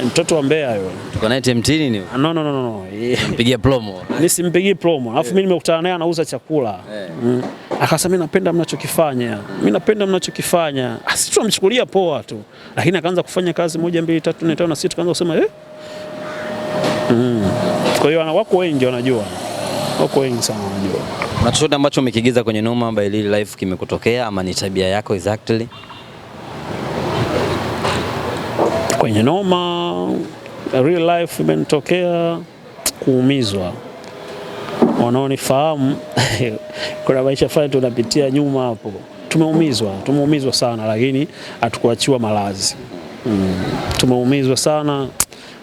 Mtoto wa Mbeya yule. Tuko naye TMT nini? No. Mpigia promo. Nisimpigie promo. Alafu mimi nimekutana naye anauza chakula. Akasema mimi napenda mnachokifanya. Sisi tunamchukulia poa tu. Lakini akaanza kufanya kazi 1 2 3 4 5 na sisi tukaanza kusema Kwa hiyo wako wengi wanajua. Wako wengi sana wanajua. Kuna chochote ambacho umekigiza kwenye Noma by Real Life kimekutokea ama ni tabia yako exactly? Kwenye Noma Real Life imenitokea kuumizwa. Wanaonifahamu kuna maisha fulani tunapitia nyuma hapo. Tumeumizwa sana, lakini hatukuachiwa malazi. Tumeumizwa sana.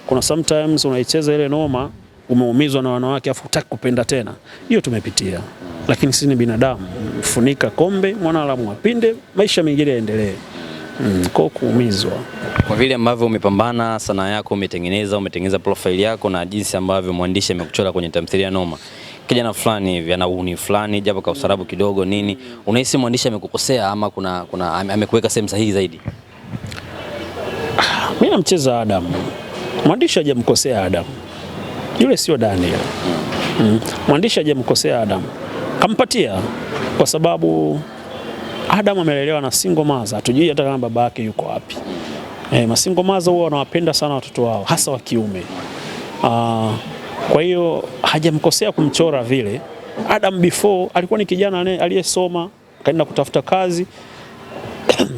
Kuna sometimes unaicheza ile Noma, umeumizwa na wanawake afu hutaki kupenda tena. Hiyo tumepitia. Lakini sisi ni binadamu. Funika kombe, mwanadamu apinde, maisha mengine yaendelee. Kwa kuumizwa. Kwa vile ambavyo umepambana sanaa yako, umetengeneza profile yako na jinsi ambavyo mwandishi amekuchora kwenye tamthilia Noma. Kijana fulani hivi ana uni fulani japo kwa usarabu kidogo nini, unahisi mwandishi amekukosea ama amekuweka sehemu sahihi zaidi? Mimi namcheza Adam. Mwandishi hajamkosea Adam. Yule sio Daniel. Mwandishi hajamkosea Adam. Kampatia kwa sababu Adam amelelewa na single mother. Hatujui hata kama baba yake yuko wapi. Masingle mother huwa wanawapenda sana watoto wao hasa wa kiume. Kwa hiyo hajamkosea kumchora vile. Adam before alikuwa ni kijana aliyesoma, kaenda kutafuta kazi.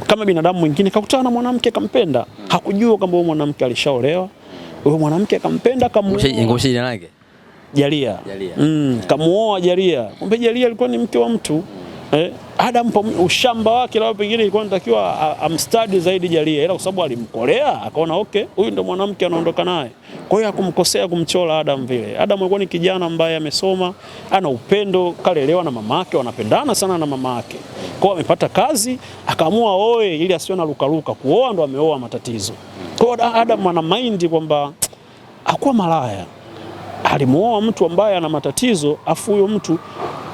Kama binadamu mwingine kakutana na mwanamke kampenda. Hakujua kwamba huyo mwanamke alishaolewa. Huyo mwanamke akampenda kamuoa. Ngomshe jina lake? Jalia. Kamuoa Jalia. Kumbe Jalia alikuwa ni mke wa mtu. Adam ushamba wake labda pengine ilikuwa inatakiwa amstudy zaidi Jalia, ila kwa sababu alimkolea akaona okay, huyu ndo mwanamke anaondoka naye. Kwa hiyo hakumkosea kumchora Adam vile. Adam alikuwa ni kijana ambaye amesoma, ana upendo, kalelewa na mamake, wanapendana sana na mamake. Kwa hiyo amepata kazi, akaamua oe ili asiwe na lukaluka. Kuoa ndo ameoa matatizo. Kwa hiyo Adam ana mind kwamba hakuwa malaya. Alimuoa mtu ambaye ana matatizo, afu huyo mtu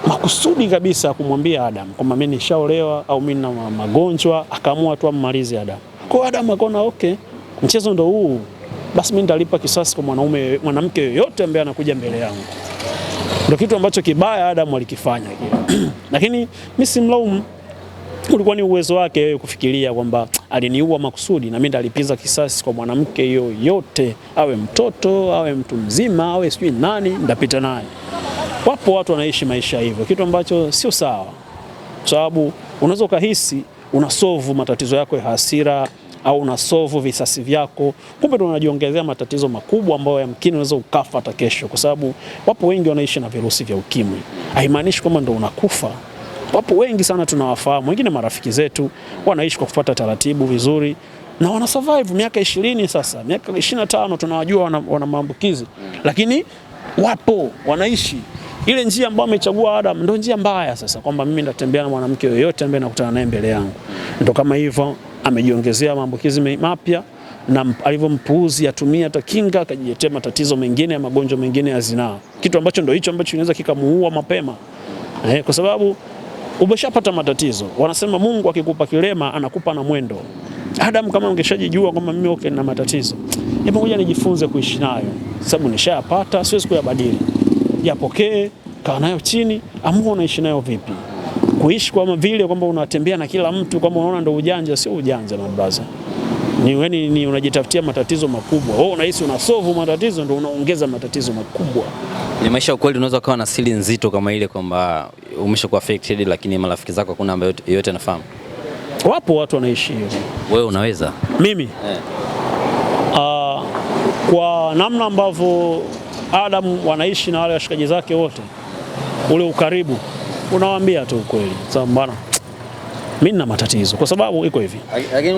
makusudi kabisa kumwambia Adam kwamba mimi nishaolewa au mimi na magonjwa, akaamua tu ammalize Adam. Kwa Adam akaona okay, mchezo ndo huu, basi mimi nitalipa kisasi kwa mwanamke yoyote ambaye anakuja mbele yangu. Ndio kitu ambacho kibaya Adam alikifanya kile. Lakini mimi simlaumu, ulikuwa ni uwezo wake yeye kufikiria kwamba aliniua makusudi na mimi ndalipiza kisasi kwa mwanamke yoyote, awe mtoto, awe mtu mzima, awe sijui nani, ndapita naye. Wapo watu wanaishi maisha hivyo, kitu ambacho sio sawa. Sababu unaweza ukahisi unasolve matatizo yako ya hasira au unasolve visasi vyako, kumbe ndo unajiongezea matatizo makubwa ambayo yamkini unaweza ukafa hata kesho, kwa sababu wapo wengi wanaishi na virusi vya ukimwi. Haimaanishi kwamba ndo unakufa. Wapo wengi sana tunawafahamu, wengine marafiki zetu wanaishi kwa kufuata taratibu vizuri na wana survive miaka 20 sasa, miaka 25 tunawajua wana maambukizi, lakini wapo wanaishi. Ile njia ambayo amechagua Adam ndio njia mbaya sasa, kwamba mimi nitatembea na mwanamke yoyote ambaye nakutana naye mbele yangu. Ndio kama hivyo amejiongezea maambukizi mapya, na alivyompuuzi atumia hata kinga akajiletea matatizo mengine ya magonjwa mengine ya zinaa. Kitu ambacho ndio hicho ambacho kinaweza kikamuua mapema. Kwa sababu umeshapata matatizo. Wanasema Mungu akikupa kilema anakupa na mwendo. Adam kama ungeshajijua kwamba mimi okay na matatizo, hebu ngoja nijifunze kuishi nayo. Sababu nishayapata, siwezi kuyabadili. Yapokee, kaa nayo chini, amua unaishi nayo vipi. Kuishi kama vile kwamba unatembea na kila mtu kama unaona ndio ujanja, sio ujanja na brother. Ni unajitafutia matatizo makubwa. Wewe unahisi unasolve matatizo, ndio unaongeza matatizo makubwa. Ni maisha ukweli, unaweza kuwa na siri nzito kama ile kwamba umeshakuwa affected lakini marafiki zako hakuna ambaye yote anafahamu. Wapo watu wanaishi hivyo. Wewe unaweza? Mimi? Kwa namna ambavyo Adam wanaishi na wale washikaji zake wote, ule ukaribu, unawaambia tu ukweli. Sababu bwana, mimi nina matatizo kwa sababu iko hivi.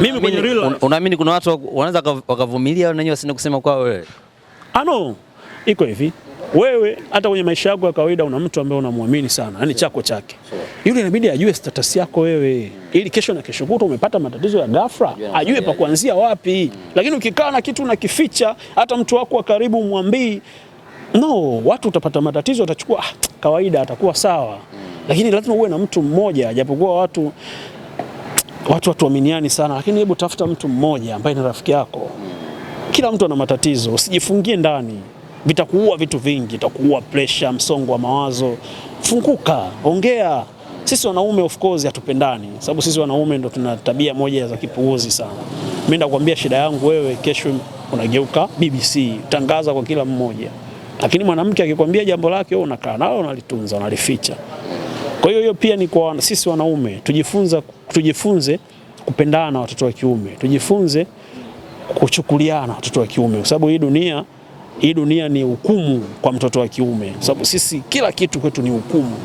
Mimi kwenye real, unaamini kuna watu wanaweza wakavumilia na wenyewe wasinde kusema kwa wewe? No, iko hivi. Wewe hata kwenye maisha yako ya kawaida una mtu ambaye unamwamini sana, yani chako chake. Yule inabidi ajue status yako wewe, ili kesho na kesho kutwa umepata matatizo ya ghafla, ajue pa kuanzia wapi. Lakini ukikaa na kitu unakificha, hata mtu wako wa karibu umwambii, watu utapata matatizo, utachukua kawaida, atakuwa sawa. Lakini lazima uwe na mtu mmoja, japokuwa watu watuaminiani sana, lakini hebu tafuta mtu mmoja ambaye ni rafiki yako. Kila mtu ana matatizo, usijifungie ndani. Vitakuua vitu vingi, itakuua pressure, msongo wa mawazo. Funguka, ongea. Sisi wanaume of course hatupendani, sababu sisi wanaume ndo tuna tabia moja za kipuuzi sana. Mimi nakwambia shida yangu, wewe kesho unageuka BBC, tangaza kwa kila mmoja. Lakini mwanamke akikwambia jambo lake, wewe unakaa nalo, unalitunza, unalificha. Kwa hiyo pia ni kwa sisi wanaume, tujifunze kupendana watoto wa kiume. Tujifunze kuchukuliana watoto wa kiume, kwa sababu hii dunia ni hukumu kwa mtoto wa kiume, kwa sababu sisi kila kitu kwetu ni hukumu.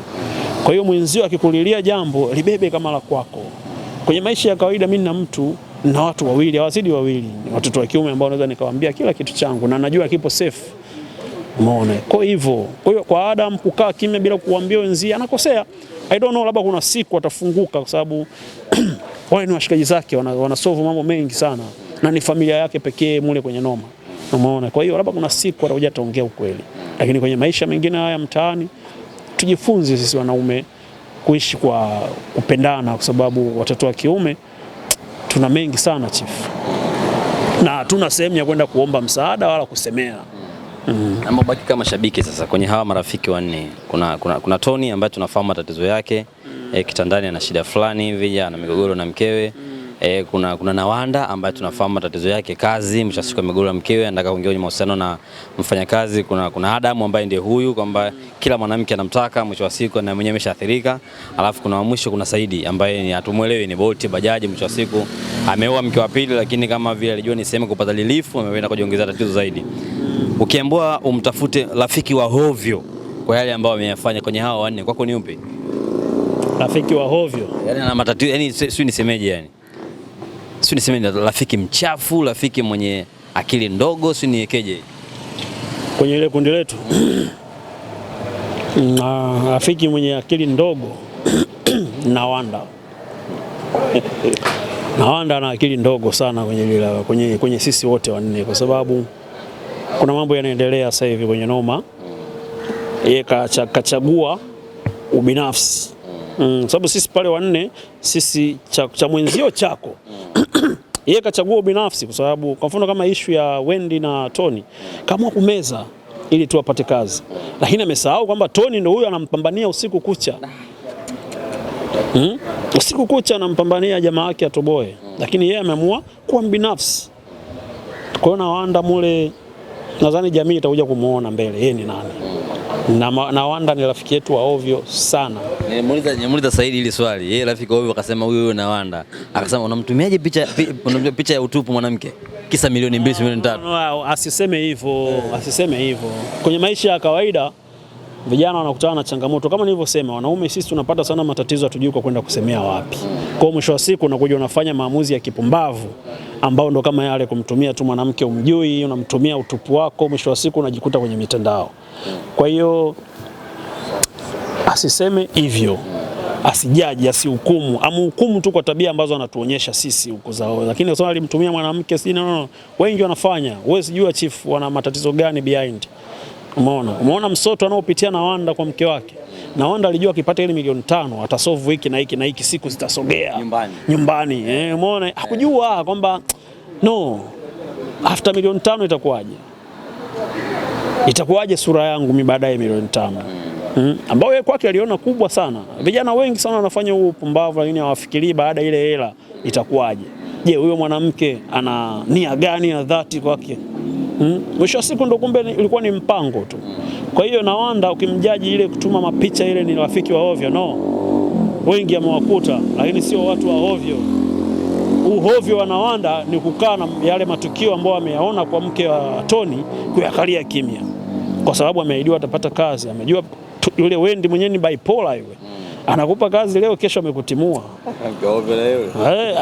Kwa hiyo mwenzio akikulilia jambo, libebe kama la kwako. Kwenye maisha ya kawaida mimi na watu wawili, hawazidi wawili, watoto wa kiume ambao naweza nikawaambia kila kitu changu na najua kipo safe. Umeona? Kwa hiyo kwa Adam kukaa kimya bila kuambia wenzie anakosea. I don't know, labda kuna siku atafunguka, kwa sababu wale ni washikaji zake, wanasolve mambo mengi sana, na ni familia yake pekee mule kwenye noma, umeona. Kwa hiyo labda kuna siku atakuja ataongea ukweli, lakini kwenye maisha mengine haya mtaani tujifunze sisi wanaume kuishi kwa kupendana, kwa sababu watoto wa kiume tuna mengi sana chief, na hatuna sehemu ya kwenda kuomba msaada wala kusemea. Ama baki kama shabiki sasa kwenye hawa marafiki wanne, kuna Tony ambaye tunafahamu matatizo yake, kitandani ana shida fulani hivi, ana migogoro na mkewe. Kuna Nawanda ambaye tunafahamu matatizo yake kazi, mshasiku migogoro na mkewe, anataka kuingia kwenye mahusiano na mfanyakazi. Kuna Adamu ambaye ndiye huyu kwamba kila mwanamke anamtaka, mwisho wa siku na mwenyewe ameshaathirika. Alafu kuna mwisho, kuna Saidi ambaye ni hatumuelewi, ni Bolt bajaji, mwisho wa siku ameoa mke wa pili, lakini kama vile alijua ni sehemu kupata lilifu, ameenda kujiongezea tatizo zaidi. Ukiambiwa umtafute rafiki wa hovyo kwa yale ambao ameyafanya kwenye hawa wanne, kwako ni upi? Rafiki wa hovyo, yani ana matatizo, yani sio nisemeje, yani sio nisemeje, rafiki mchafu, rafiki mwenye akili ndogo, sio niekeje kwenye ile kundi letu. Rafiki mwenye akili ndogo Nawanda. Nawanda ana akili ndogo sana kwenye sisi wote wanne, kwa sababu kuna mambo yanaendelea sasa hivi kwenye noma. Yeye kachagua ubinafsi. Sababu sisi pale wanne, sisi cha mwenzio chako. Yeye kachagua ubinafsi, kwa sababu kwa mfano kama issue ya Wendy na Tony, kama kumeza ili tu apate kazi. Lakini amesahau kwamba Tony ndio huyo anampambania usiku kucha. Usiku kucha anampambania jamaa yake atoboe. Lakini yeye ameamua kuwa mbinafsi. Kwa hiyo Nawanda mule, nadhani jamii itakuja kumuona mbele yeye ni nani. Nawanda ni rafiki yetu wa ovyo sana. Nimuuliza Saidi ile swali. Yeye rafiki wa ovyo akasema huyo Nawanda. Akasema unamtumiaje picha ya utupu mwanamke? Kisa milioni 2, milioni 3. Asiseme hivyo, asiseme hivyo. Kwenye maisha ya kawaida vijana wanakutana na changamoto kama nilivyosema. Wanaume sisi tunapata sana matatizo, hatujui kwa kwenda kusemea wapi. Kwa mwisho wa siku unakuja unafanya maamuzi ya kipumbavu ambao ndo kama yale, kumtumia tu mwanamke umjui, unamtumia utupu wako, mwisho wa siku unajikuta kwenye mitandao. Kwa hiyo asiseme hivyo, asijaji, asihukumu, amhukumu tu kwa tabia ambazo anatuonyesha sisi huko zao. Lakini sio alimtumia mwanamke, si no. Wengi wanafanya, wewe sijua chief wana matatizo gani behind. Umeona msoto anaopitia Nawanda kwa mke wake. Nawanda alijua akipata ile milioni 5 atasolve wiki na hiki na hiki, siku zitasogea nyumbani. Umeona hakujua kwamba no, after milioni 5 itakuwaje sura yangu mimi baadaye milioni 5. Ambao yeye kwake aliona kubwa sana. Vijana wengi sana wanafanya huo upumbavu, lakini hawafikirii baada ile hela itakuwaje. Je, huyo mwanamke ana nia gani ya dhati kwake? Mwisho wa siku ndo kumbe ilikuwa ni mpango tu. Kwa hiyo Nawanda ukimjaji ile kutuma mapicha ile ni rafiki wa ovyo, no. Wengi amewakuta, lakini sio watu wa ovyo. Uhovyo wa Nawanda ni kukaa na yale matukio ambayo ameyaona kwa mke wa Tony, kuyakalia kimya. Kwa sababu ameahidiwa atapata kazi, amejua yule Wendy mwenyewe ni bipolar yule. Anakupa kazi leo, kesho amekutimua.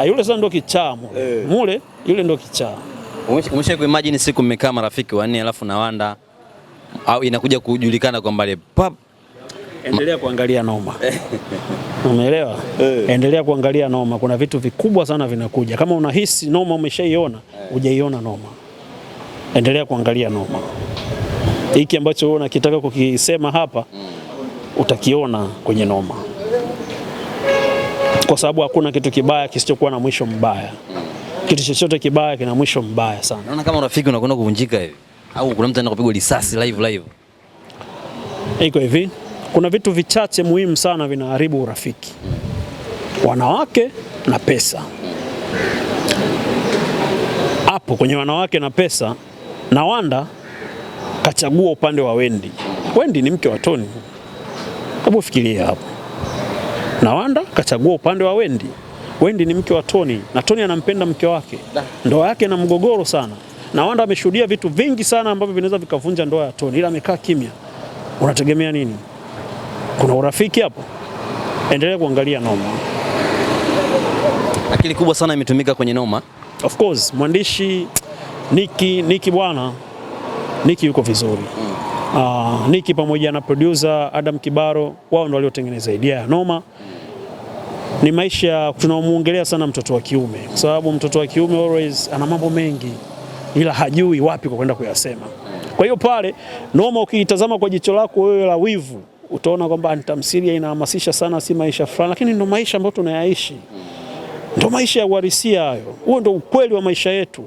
Yule sasa ndo kichaa mule, yule ndo kichaa. Umesha kuimagine siku mmekaa marafiki wanne alafu Nawanda au inakuja kujulikana kwamba ile pap, endelea kuangalia noma. Umeelewa? Endelea kuangalia noma, kuna vitu vikubwa sana vinakuja. Kama unahisi noma umeshaiona, hujaiona noma. Endelea kuangalia noma. Hiki ambacho wewe unakitaka kukisema hapa utakiona kwenye noma. Kwa sababu hakuna kitu kibaya kisichokuwa na mwisho mbaya. Kitu chochote kibaya kina mwisho mbaya sana. Naona kama urafiki unakwenda kuvunjika hivi. Au kuna mtu anaenda kupigwa risasi live. Iko hivi, kuna vitu vichache muhimu sana vinaharibu urafiki. Wanawake na pesa. Hapo kwenye wanawake na pesa, Nawanda kachagua upande wa Wendy. Wendy ni mke wa Tony. Hebu fikiria hapo. Nawanda kachagua upande wa Wendy. Wendy ni mke wa Tony na Tony anampenda mke wake. Ndoa yake na mgogoro sana. Nawanda ameshuhudia vitu vingi sana ambavyo vinaweza vikavunja ndoa ya Tony, ila amekaa kimya. Unategemea nini? Kuna urafiki hapo? Endelea kuangalia noma. Akili kubwa sana imetumika kwenye noma. Of course, mwandishi Niki bwana. Niki yuko vizuri. Niki pamoja na producer Adam Kibaro, wao ndio waliotengeneza idea ya noma. ni maisha tunamuongelea sana mtoto wa kiume, kwa sababu mtoto wa kiume always ana mambo mengi ila hajui wapi kwa kwenda kuyasema. Kwa hiyo pale Noma ukiitazama kwa jicho lako wewe la wivu, utaona kwamba tamthilia inahamasisha sana si maisha fulani, lakini ndio maisha ambayo tunayaishi. Ndio maisha ya uhalisia hayo. Huo ndio ukweli wa maisha yetu.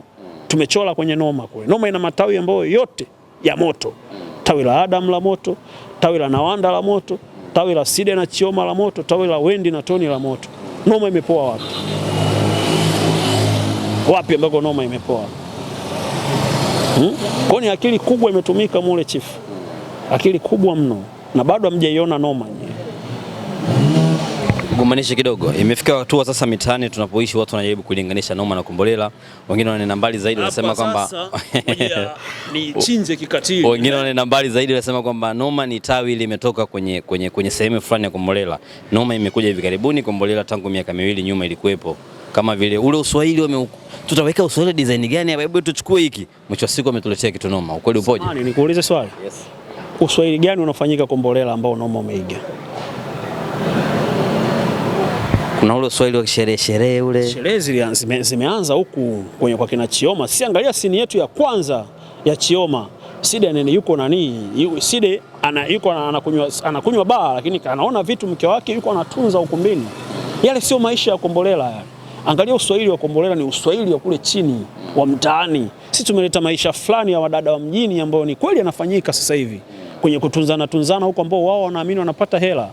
Tumechora kwenye Noma kule. Noma ina matawi ambayo yote ya moto. Tawi la Adam la moto, tawi la Nawanda la moto, tawi la Side na Chioma la moto, tawi la Wendy na Tony la moto. Noma imepoa wapi? Wapi ambako Noma imepoa? Kwa ni akili kubwa imetumika mule chief. Akili kubwa mno na bado hamjaiona Noma nye. Gombanisha kidogo. Imefika hatua sasa mitaani tunapoishi watu wanajaribu kulinganisha Noma na Kombolela. Wengine wanaenda mbali zaidi wanasema kwamba ni chinje kikatili. Wengine wanaenda mbali zaidi wanasema kwamba Noma ni tawi limetoka kwenye sehemu fulani ya Kombolela. Noma imekuja hivi karibuni, Kombolela tangu miaka 2 nyuma ilikuwepo. Kama vile ule Uswahili tutaweka Uswahili design gani hapa, hebu tuchukue hiki. Mwisho wa siku wametuletea kitu Noma. Ukweli upoje? Nikuulize swali. Yes. Uswahili gani unafanyika Kombolela ambao Noma umeiga? Kuna ule Uswahili wa sherehe ule. Sherehe zimeanza huku kwenye kwa kina Chioma. Si angalia sini yetu ya kwanza ya Chioma. Side nene yuko Side anakunywa baa, lakini anaona vitu mke wake yuko anatunza ukumbini. Yale sio maisha ya Kombolela yale. Angalia Uswahili wa Kombolela ni Uswahili wa kule chini wa mtaani. Sisi tumeleta maisha fulani ya wadada wa mjini ambao ni kweli yanafanyika sasa hivi kwenye kutunzana huko ambao wao wanaamini wanapata hela.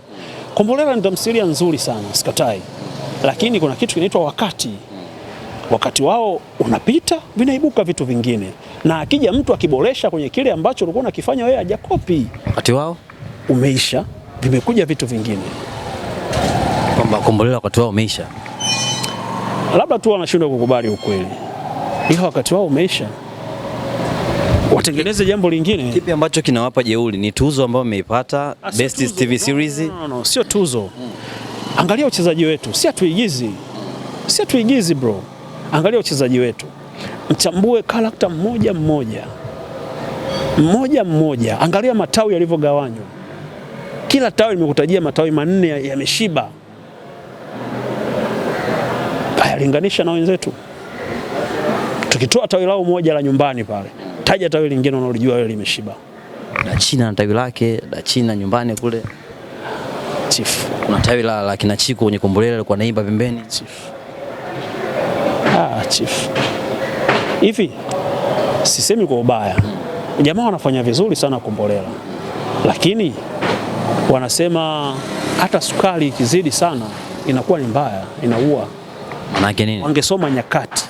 Kombolela ni tamthilia nzuri sana, sikatai. Lakini kuna kitu kinaitwa wakati wao unapita vinaibuka vitu vingine. Na akija mtu akiboresha kwenye kile ambacho ulikuwa unakifanya wewe hajakopi. Wakati wao umeisha, vimekuja vitu vingine. Kwamba Kombolela wakati wao umeisha. Labda tu wanashindwa kukubali ukweli. Ila wakati wao umeisha. Watengeneze jambo lingine. Kipi ambacho kinawapa jeuri? Ni tuzo ambayo wameipata Best TV Series? No, sio tuzo. Angalia uchezaji wetu, si atuigizi. Si atuigizi bro. Angalia uchezaji wetu. Mchambue karakta mmoja mmoja. Angalia matawi yalivyogawanywa. Kila tawi nimekutajia matawi 4 yameshiba. Haya, linganisha na wenzetu. Tukitoa tawi lao moja la nyumbani pale, taja tawi lingine unalijua wewe limeshiba. Dachina na tawi lake, Dachina nyumbani kule. Chief. Kuna tawi la kina Chiko kwenye Kombolela alikuwa anaimba pembeni. Chief. Chief. Hivi sisemi kwa ubaya. Jamaa wanafanya vizuri sana Kombolela. Lakini wanasema hata sukari ikizidi sana inakuwa ni mbaya, inaua. Maana yake nini? Wangesoma nyakati.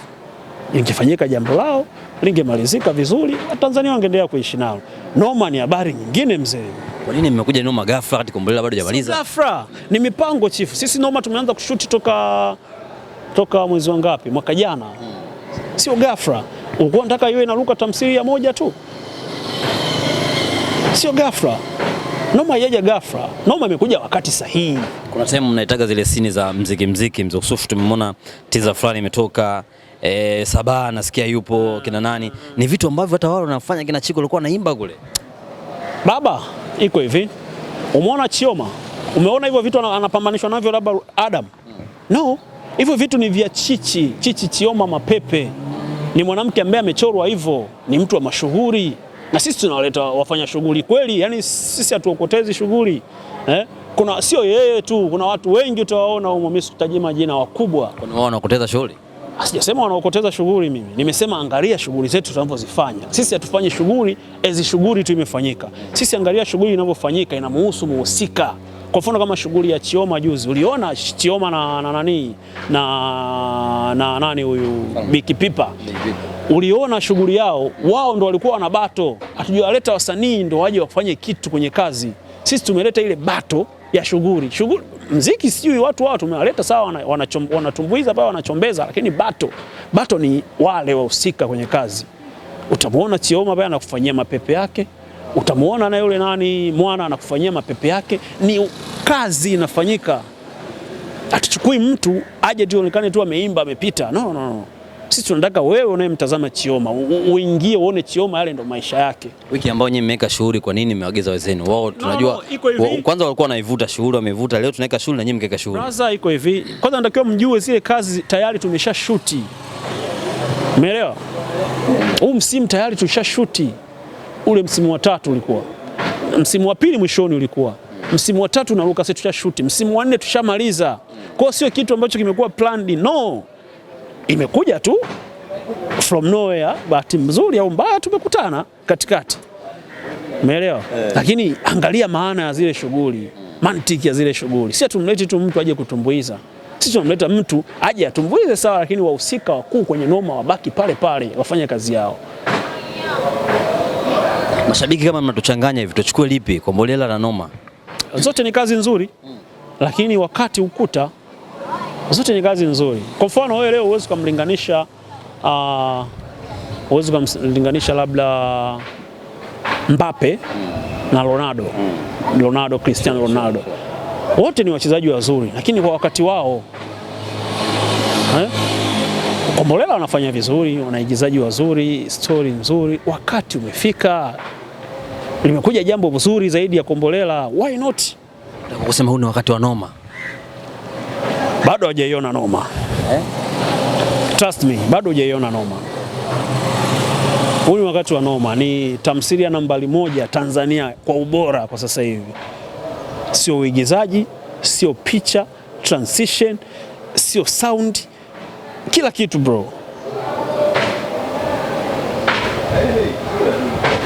Ingefanyika jambo lao, lingemalizika vizuri, Tanzania wangeendelea kuishi nao. Noma ni habari nyingine mzee. Kwa nini mmekuja Noma ghafla wakati Kombolela bado hajamaliza? Ghafla, ni mipango chief. Sisi Noma tumeanza kushuti toka mwezi wa ngapi? Mwaka jana. Sio ghafla. Ulikuwa unataka iwe inaruka tamthilia moja tu? Sio ghafla. Noma haijaja ghafla. Noma imekuja wakati sahihi. Kuna time mnaitaga zile scene za mziki Mzee Yusufu, tumemwona teaser fulani imetoka, Sabaa nasikia yupo, kina nani. Ni vitu ambavyo hata wao wanafanya, kina Chiko alikuwa anaimba kule. Baba, iko hivi. Umeona Chioma? Umeona hivyo vitu anapambanishwa navyo labda Adam? No, hivyo vitu ni vya Chichi Chioma Mapepe. Ni mwanamke ambaye amechorwa hivyo, ni mtu wa mashuhuri. Na sisi tunawaleta wafanya shughuli kweli, yani sisi hatuokotezi shughuli. Kuna sio yeye tu, kuna watu wengi utawaona huko, mimi sikutajia majina wakubwa. Kuna wao wanaokoteza shughuli? Sijasema wanaokoteza shughuli mimi. Nimesema angalia shughuli zetu tunazozifanya. Sisi hatufanye shughuli shughuli tu imefanyika. Sisi angalia shughuli inavyofanyika inamuhusu muhusika. Kwa mfano kama shughuli ya Chioma juzi, uliona Chioma na nani na nani huyu Biki Pipa. Uliona shughuli yao, wao ndo walikuwa wana bato. Hatujawaleta wasanii ndo waje wafanye kitu kwenye kazi. Sisi tumeleta ile bato ya shughuli. Mziki sijui watu tumewaleta sawa, wanatumbuiza pale, wanachombeza, lakini bato ni wale wahusika kwenye kazi. Utamuona Chioma pale anakufanyia mapepe yake, utamuona na yule nani Mwana anakufanyia mapepe yake. Ni kazi inafanyika. Atuchukui mtu aje tu onekane tu ameimba amepita. No. Sisi tunataka wewe unayemtazama Chioma uingie uone Chioma yale ndo maisha yake. Wiki ambayo nyinyi mmeweka shughuli, kwa nini mmeagiza wenzenu? Wao tunajua kwanza walikuwa wanaivuta shughuli, wamevuta, leo tunaweka shughuli na nyinyi mkeka shughuli. Sasa iko hivi. Kwanza natakiwa mjue zile kazi tayari tumeshashuti. Umeelewa? Huu msimu tayari tushashuti. Ule msimu wa 3 ulikuwa. Msimu wa 2 mwishoni ulikuwa. Msimu wa 3 na Lucas tushashuti. Msimu wa 4 tushamaliza. Kwa sio kitu ambacho kimekuwa planned, no. Imekuja tu from nowhere, bahati mzuri au mbaya tumekutana katikati. Umeelewa? Lakini angalia maana ya zile shughuli, mantiki ya zile shughuli. Sisi tumlete tu mtu aje kutumbuiza. Sisi tunamleta mtu aje atumbuize sawa, lakini wahusika wakuu kwenye noma wabaki pale pale wafanye kazi yao. Mashabiki kama mnatuchanganya hivi, tuchukue lipi, Kombolela na Noma? Zote ni kazi nzuri, lakini wakati ukuta, zote ni kazi nzuri. Kwa mfano wewe leo huwezi kumlinganisha labda Mbappe na Ronaldo, Cristiano Ronaldo. Wote ni wachezaji wazuri, lakini kwa wakati wao. Kombolela wanafanya vizuri, wanaigizaji wazuri, story nzuri. Wakati umefika, limekuja jambo zuri zaidi ya Kombolela, why not? Nataka kusema huu ni wakati wa Noma. Bado hujaiona Noma. Trust me, bado hujaiona Noma. Huu ni wakati wa Noma, ni tamthilia nambari 1 Tanzania kwa ubora kwa sasa hivi. Sio uigizaji, sio picha, transition, sio sound, kila kitu bro.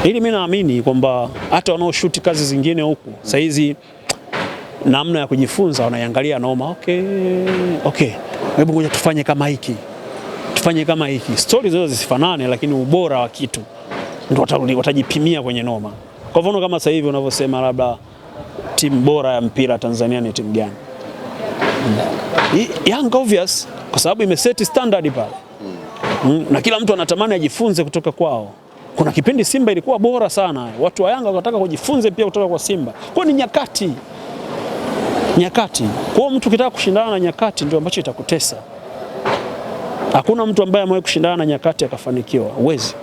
Ili mimi naamini kwamba hata wanaoshuti kazi zingine huku sasa hizi namna ya kujifunza wanaiangalia Noma. Okay. Hebu ngoja tufanye kama hiki. Stories zote zisifanane, lakini ubora wa kitu ndio watajipimia kwenye Noma. Kwa mfano kama sasa hivi unavyosema labda timu bora ya mpira Tanzania ni timu gani? Young obvious, kwa sababu imeseti standard pale. Na kila mtu anatamani ajifunze kutoka kwao. Kuna kipindi Simba ilikuwa bora sana. Watu wa Yanga wanataka kujifunze pia kutoka kwa Simba. Kwa ni nyakati. Kwa mtu ukitaka kushindana na nyakati ndio ambacho itakutesa. Hakuna mtu ambaye amewahi kushindana na nyakati akafanikiwa. Uwezi.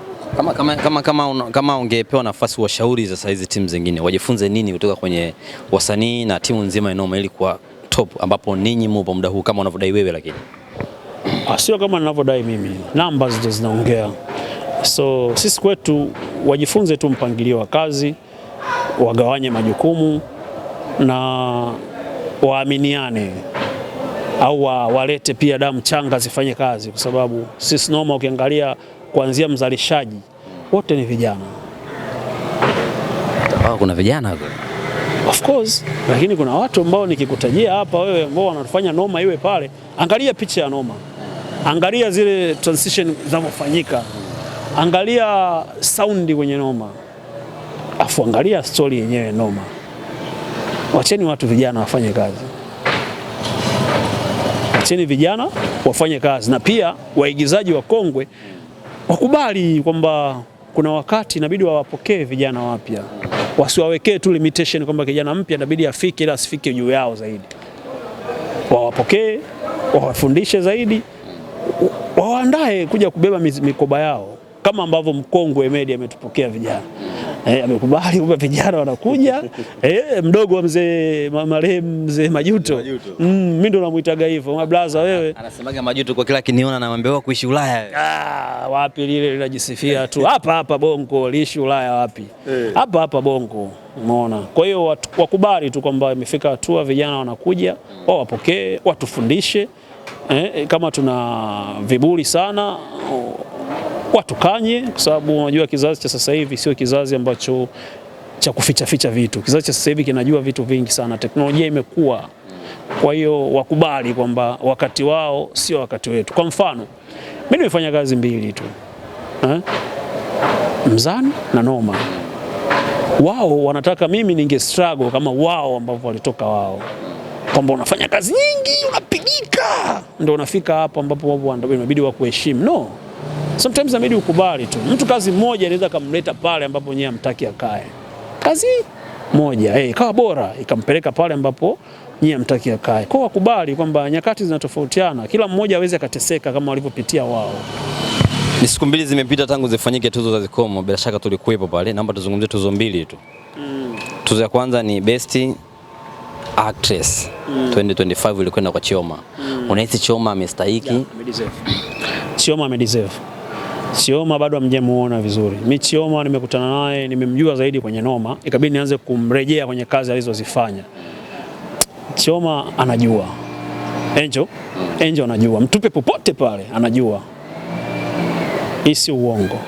Kama ungepewa nafasi washauri sasa hizi timu zingine wajifunze nini kutoka kwenye wasanii na timu nzima ya Noma ili kuwa top ambapo ninyi mpo muda huu kama unavyodai wewe? Lakini sio kama ninavyodai mimi, numbers ndio zinaongea. So sisi kwetu wajifunze tu mpangilio wa kazi, wagawanye majukumu na waaminiane, au walete pia damu changa zifanye kazi, kwa sababu sisi Noma ukiangalia kuanzia mzalishaji wote ni vijana. Kuna vijana huko. Of course, lakini kuna watu ambao nikikutajia hapa wewe ambao wanafanya Noma iwe pale, angalia picha ya Noma. Angalia zile transition zinazofanyika. Angalia sound kwenye Noma. Afu angalia story yenyewe Noma. Wacheni watu vijana wafanye kazi. Wacheni vijana wafanye kazi, na pia waigizaji wa kongwe wakubali kwamba kuna wakati inabidi wawapokee vijana wapya. Wasiwawekee tu limitation kwamba kijana mpya inabidi afike ila asifike juu yao zaidi. Wawapokee, wawafundishe zaidi, waandae kuja kubeba mikoba yao kama ambavyo mkongwe Media ametupokea vijana. Amekubali kwamba vijana wanakuja. Mdogo wa mzee marehemu mzee Majuto. Mimi ndo namuitaga hivyo. Brother wewe. Anasemaga Majuto kwa kila kiniona na mwambie wao kuishi Ulaya. Wapi lile linajisifia tu. Hapa Bongo liishi Ulaya wapi? Hapa Bongo. Umeona? Kwa hiyo wakubali tu kwamba imefika hatua vijana wanakuja, wao wapokee, watufundishe. Kama tuna viburi sana watukanye, kwa sababu unajua kizazi cha sasa hivi sio kizazi ambacho cha kuficha vitu. Kizazi cha sasa hivi kinajua vitu vingi sana, teknolojia imekuwa. Kwa hiyo wakubali kwamba wakati wao sio wakati wetu. Kwa mfano, mimi nimefanya kazi 2 tu. Mzani na Noma. Wao wanataka mimi ninge struggle kama wao ambao walitoka wao. Kwamba unafanya kazi nyingi, unapigika, ndio unafika hapo ambapo wao inabidi wakuheshimu. No. Sometimes inabidi ukubali tu. Mtu kazi moja inaweza kumleta pale ambapo yeye hamtaki akae. Kazi moja ikawa bora ikampeleka pale ambapo yeye hamtaki akae. Kwa wakubali kwamba nyakati zinatofautiana, kila mmoja aweze akateseka kama walivyopitia wao. Ni siku mbili zimepita tangu zifanyike tuzo za Zikomo, bila shaka tulikuwepo pale. Naomba tuzungumzie tuzo mbili tu. Tuzo ya kwanza ni Best Actress 2025 ilikwenda kwa Chioma. Unahisi Chioma amestahiki? Yeah, Chioma amedeserve. Chioma bado hamjamuona vizuri. Mimi Chioma nimekutana naye, nimemjua zaidi kwenye noma, ikabidi nianze kumrejea kwenye kazi alizozifanya. Chioma anajua. Angel anajua. Mtupe popote pale anajua. Isi uongo.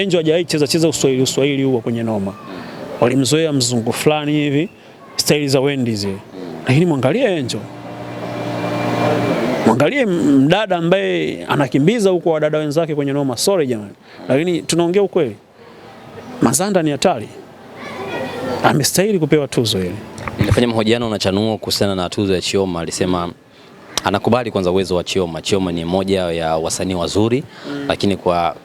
Angel hajawahi cheza Uswahili huo kwenye noma. Walimzoea mzungu fulani hivi, staili za Wendy zile. Lakini mwangalie Angel. Mwangalie mdada ambaye anakimbiza huko wadada wenzake kwenye noma. Sorry jamani. Lakini tunaongea ukweli. Mazanda ni hatari. Amestahili kupewa tuzo ile. Nilifanya mahojiano na Chanuo kuhusiana na tuzo ya Chioma, alisema anakubali kwanza uwezo wa Chioma. Chioma ni moja ya wasanii wazuri, lakini kwa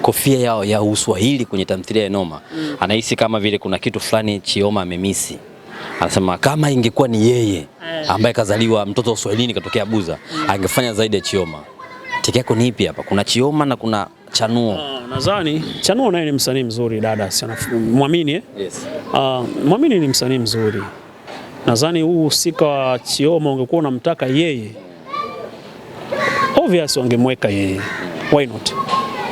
kofia yao ya Uswahili kwenye tamthilia ya noma, anahisi kama vile kuna kitu fulani Chioma amemisi. Anasema kama ingekuwa ni yeye ambaye kazaliwa mtoto wa Uswahilini katokea Buza, angefanya zaidi ya Chioma. Tiki yako ni ipi hapa? Kuna Chioma na kuna Chanuo. Nadhani Chanuo naye ni msanii mzuri dada, muamini Yes. Muamini ni msanii mzuri. Nadhani huu usika wa Chioma ungekuwa unamtaka yeye, obvious wangemweka yeye. Why not?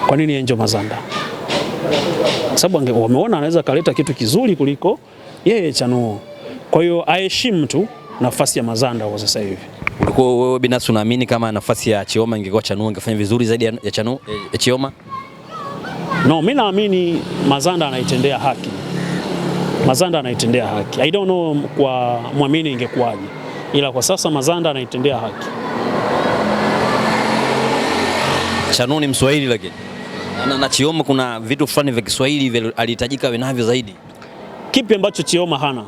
Kwa nini Angel Mazanda? Sababu wameona anaweza kaleta kitu kizuri kuliko yeye Chanuo. Kwa hiyo aheshimu tu nafasi ya Mazanda kwa sasa hivi. Ulikuwa wewe binafsi unaamini kama nafasi ya Chioma ingekuwa Chanuo ingefanya vizuri zaidi ya Chanuo ya Chioma? No, mimi naamini Mazanda anaitendea haki. Mazanda anaitendea haki. I don't know kwa muamini ingekuwaje. Ila kwa sasa Mazanda anaitendea haki. Chanuo ni Mswahili lakini na Chioma kuna vitu fulani vya Kiswahili alihitajika awe navyo zaidi. Kipi ambacho Chioma hana?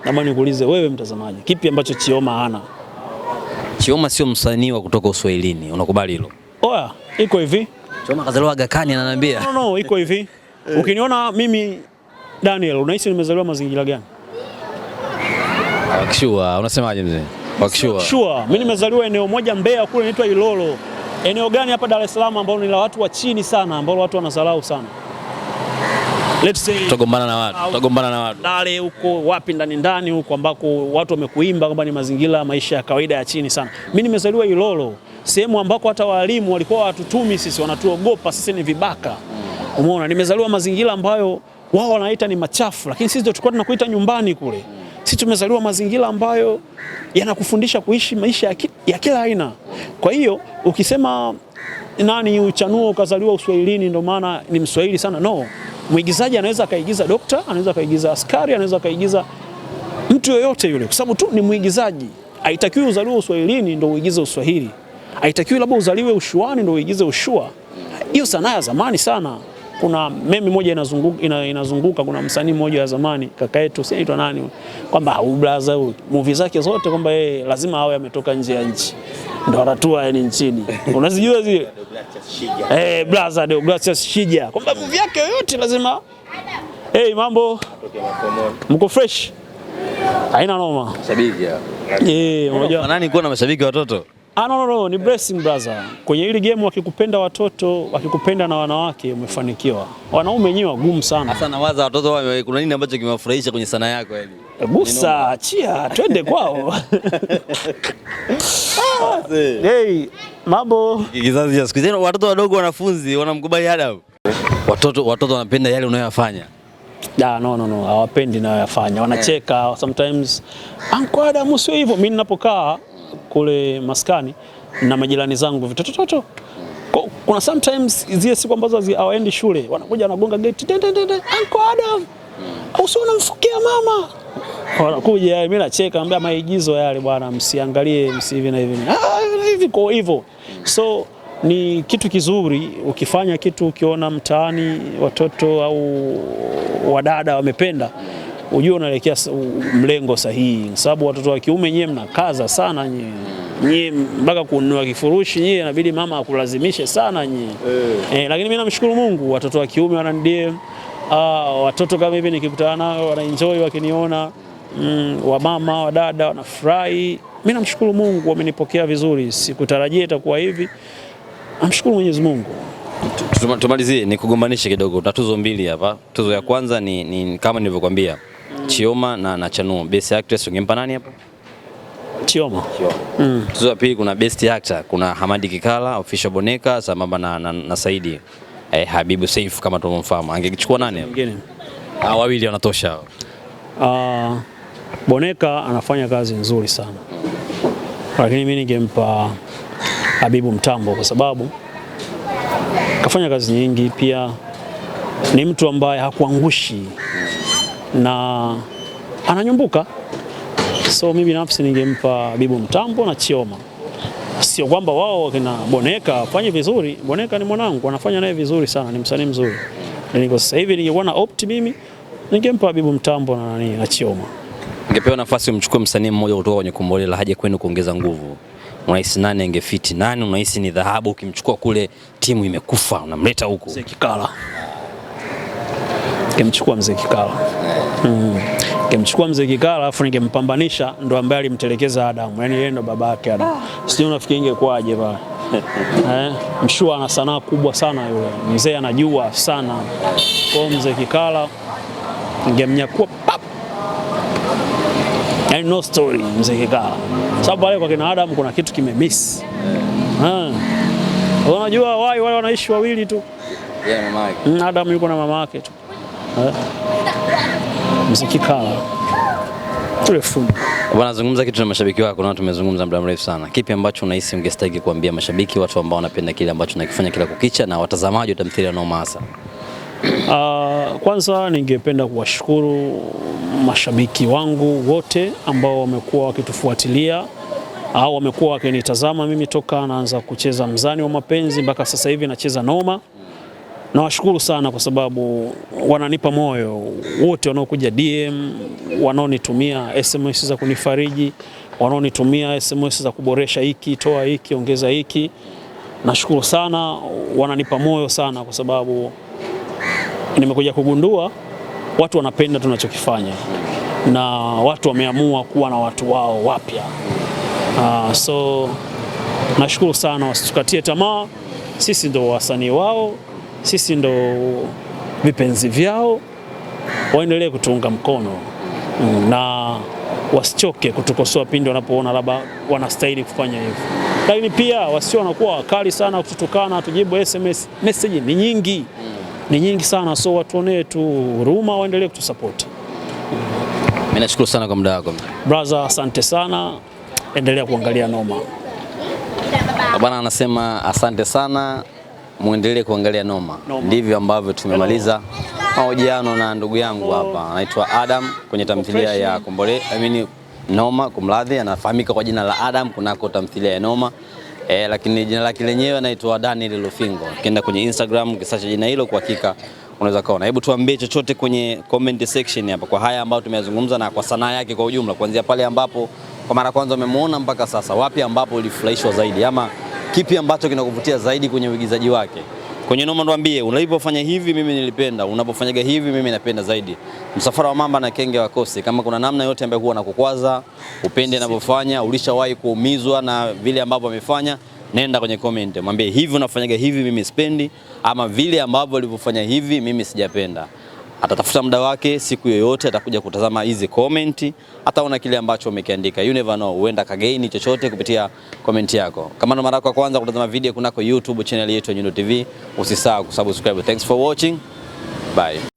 Naomba nikuulize wewe mtazamaji. Kipi ambacho Chioma hana? Chioma sio msanii wa kutoka Uswahilini. Unakubali hilo? Oya, iko hivi. Chioma kazaliwa Aga Khan ananiambia. No, iko hivi. Ukiniona mimi Daniel, unahisi nimezaliwa mazingira gani? Wakishua, unasemaje mzee? Wakishua. Sure, mimi nimezaliwa eneo moja Mbeya kule inaitwa Ilolo. Eneo gani hapa Dar es Salaam ambao ni la watu wa chini sana, ambao watu wanasalau sana. Let's say tutagombana na watu. Dale huko wapi ndani huko ambako watu wamekuimba kwamba ni mazingira maisha ya kawaida ya chini sana. Mimi nimezaliwa Ilolo, sehemu ambako hata walimu walikuwa watutumi sisi, wanatuogopa sisi ni vibaka. Umeona, nimezaliwa mazingira ambayo wao wanaita ni machafu, lakini sisi ndio tulikuwa tunakuita nyumbani kule. Sisi tumezaliwa mazingira ambayo yanakufundisha kuishi maisha ya kila aina. Kwa hiyo ukisema nani Chanuo kazaliwa Uswahilini ndio maana ni Mswahili sana, no. Mwigizaji anaweza kaigiza dokta, anaweza kaigiza askari, anaweza kaigiza mtu yoyote yule, kwa sababu tu ni mwigizaji. Haitakiwi uzaliwe Uswahilini ndio uigize Uswahili. Haitakiwi labda uzaliwe Ushuani ndio uigize Ushua. Hiyo sanaa ya zamani sana. Kuna meme moja inazunguka, kuna msanii mmoja wa zamani kaka yetu anaitwa nani, kwamba blaza huyu movie zake zote kwamba yeye lazima awe ametoka nje ya nchi ndio atatua yani nchini. Unazijua zile? Blaza Deogratias Shija, kwamba movie yake yote lazima mambo mko fresh. Haina noma. Mashabiki hapa. Unajua nani kuwa na mashabiki watoto? No, ni blessing brother. Kwenye hili game wakikupenda watoto, wakikupenda na wanawake umefanikiwa. Wanaume wenyewe wagumu sana. Sasa nawaza watoto kuna nini ambacho kimewafurahisha kwenye sanaa yako yani? Busa, achia, twende kwao. Mambo. Kizazi cha siku hizi watoto wadogo wanafunzi wanamkubali Adam. Watoto wanapenda yale unayoyafanya. No, hawapendi nayoyafanya. Wanacheka sometimes. Uncle Adam sio hivyo. Mimi ninapokaa kule maskani na majirani zangu vitoto. Kuna sometimes zile siku ambazo hawaendi shule, wanakuja wanagonga gate. Uncle Adam. Usio unamfukia mama. Wanakuja mimi nacheka, naambia maigizo yale bwana, msiangalie msivi na hivi. Hivi kwa hivyo. So ni kitu kizuri ukifanya kitu ukiona mtaani watoto au wadada wamependa, ujue unaelekea mlengo sahihi, sababu watoto wa kiume nyewe mnakaza sana nyie mpaka kununua kifurushi nyie inabidi mama akulazimishe sana nyie. Lakini mimi namshukuru Mungu watoto wa kiume wananidie, watoto kama hivi nikikutana nao wanaenjoy wakiniona, wa mama wa dada wanafurahi. Mimi namshukuru Mungu wamenipokea vizuri, sikutarajia itakuwa hivi. Namshukuru Mwenyezi Mungu. Tumalizie ni kugombanisha kidogo. Tuna tuzo mbili hapa. Tuzo ya kwanza ni kama nilivyokuambia. Chioma na Chanuo. Best actress ungempa nani hapa? Chioma. Tuzo ya pili kuna best actor, kuna Hamadi Kikala, Official Boneka sambamba na Saidi. Habibu Saif kama tunamfahamu. Angechukua nani hapa? Wawili wanatosha. Boneka anafanya kazi nzuri sana. Lakini mimi ningempa Habibu Mtambo kwa sababu kafanya kazi nyingi, pia ni mtu ambaye hakuangushi na ananyumbuka. So mimi binafsi ningempa Habibu Mtambo na Chioma. Sio kwamba wao kina Boneka afanye vizuri. Boneka ni mwanangu, anafanya naye vizuri sana, ni msanii mzuri. Niko sasa hivi ningekuwa na opt mimi ningempa Habibu Mtambo na Chioma. Ungepewa nafasi umchukue msanii mmoja kutoka kwenye Kombolela haje kwenu kuongeza nguvu, unahisi nani angefiti? Nani unahisi ni dhahabu ukimchukua kule timu imekufa unamleta huko? Mzee Kikala. Ningemchukua Mzee Kikala. Ningemchukua Mzee Kikala alafu ningempambanisha ndo ambaye alimtelekeza Adam. Yaani yeye ndo babake Adam. Sijui unafikiri ingekuwaje pale. Mshua ana sanaa kubwa sana yule. Mzee anajua sana. Kwa Mzee Kikala ningemnyakua pap. Yaani no story Mzee Kikala. Sababu pale kwa kina Adam kuna kitu kimemiss. Unajua wale wanaishi wawili tu. Yeah, mama yake. Adam yuko na mama yake tu. Mzee Kikala. Tulifunga. Bwana, zungumza kitu na mashabiki wako, na tumezungumza muda mrefu sana. Kipi ambacho unahisi ungestahili kuambia mashabiki, watu ambao wanapenda kile ambacho tunakifanya kila kukicha na watazamaji wa tamthilia Noma hasa? Kwanza ningependa kuwashukuru mashabiki wangu wote ambao wamekuwa wakitufuatilia au wamekuwa wakinitazama mimi toka naanza kucheza Mzani wa Mapenzi mpaka sasa hivi nacheza Noma. Nawashukuru sana kwa sababu wananipa moyo, wote wanaokuja DM, wanaonitumia SMS za kunifariji, wanaonitumia SMS za kuboresha hiki, toa hiki, ongeza hiki. Nashukuru sana, wananipa moyo sana kwa sababu nimekuja kugundua watu wanapenda tunachokifanya na watu wameamua kuwa na watu wao wapya. So nashukuru sana, wasitukatie tamaa. Sisi ndo wasanii wao, sisi ndo vipenzi vyao, waendelee kutuunga mkono na wasichoke kutukosoa pindi wanapoona labda wanastahili kufanya hivyo. Lakini pia wasio wanakuwa wakali sana kututukana, tujibu SMS, message ni nyingi. Ni nyingi sana, so watuonee tu huruma, waendelee kutusupport. Mimi nashukuru sana kwa muda wako. Brother, asante sana. Endelea kuangalia Noma. Bwana anasema asante sana, muendelee kuangalia Noma. Ndivyo ambavyo tumemaliza mahojiano na ndugu yangu hapa. Anaitwa Adam kwenye tamthilia ya Noma, kumradhi, anafahamika kwa jina la Adam kunako tamthilia ya Noma. Lakini jina lake lenyewe anaitwa Daniel Lufingo. Ukienda kwenye Instagram ukisearch jina hilo kwa hakika unaweza kuona. Hebu tuambie chochote kwenye comment section hapa kwa haya ambayo tumeyazungumza na kwa sanaa yake kwa ujumla, kuanzia pale ambapo kwa mara kwanza umemuona mpaka sasa, wapi ambapo ulifurahishwa zaidi ama kipi ambacho kinakuvutia zaidi kwenye uigizaji wake? Kwenye Noma niambie, unalipofanya hivi mimi nilipenda, unapofanyaga hivi mimi napenda zaidi. Msafara wa Mamba na Kenge wakose, kama kuna namna yote ambayo huwa nakukwaza, upende anavyofanya, ulishawahi kuumizwa na vile ambavyo amefanya, nenda kwenye comment, mwambie hivi unafanyaga hivi mimi sipendi, ama vile ambavyo alivyofanya hivi mimi sijapenda. Atatafuta muda wake siku yoyote, atakuja kutazama hizi comment, ataona kile ambacho umekiandika. You never know, huenda kagaini chochote kupitia comment yako. Kama ndo mara yako ya kwanza kutazama video kunako YouTube channel yetu ya Nyundo TV, usisahau kusubscribe. Thanks for watching. Bye.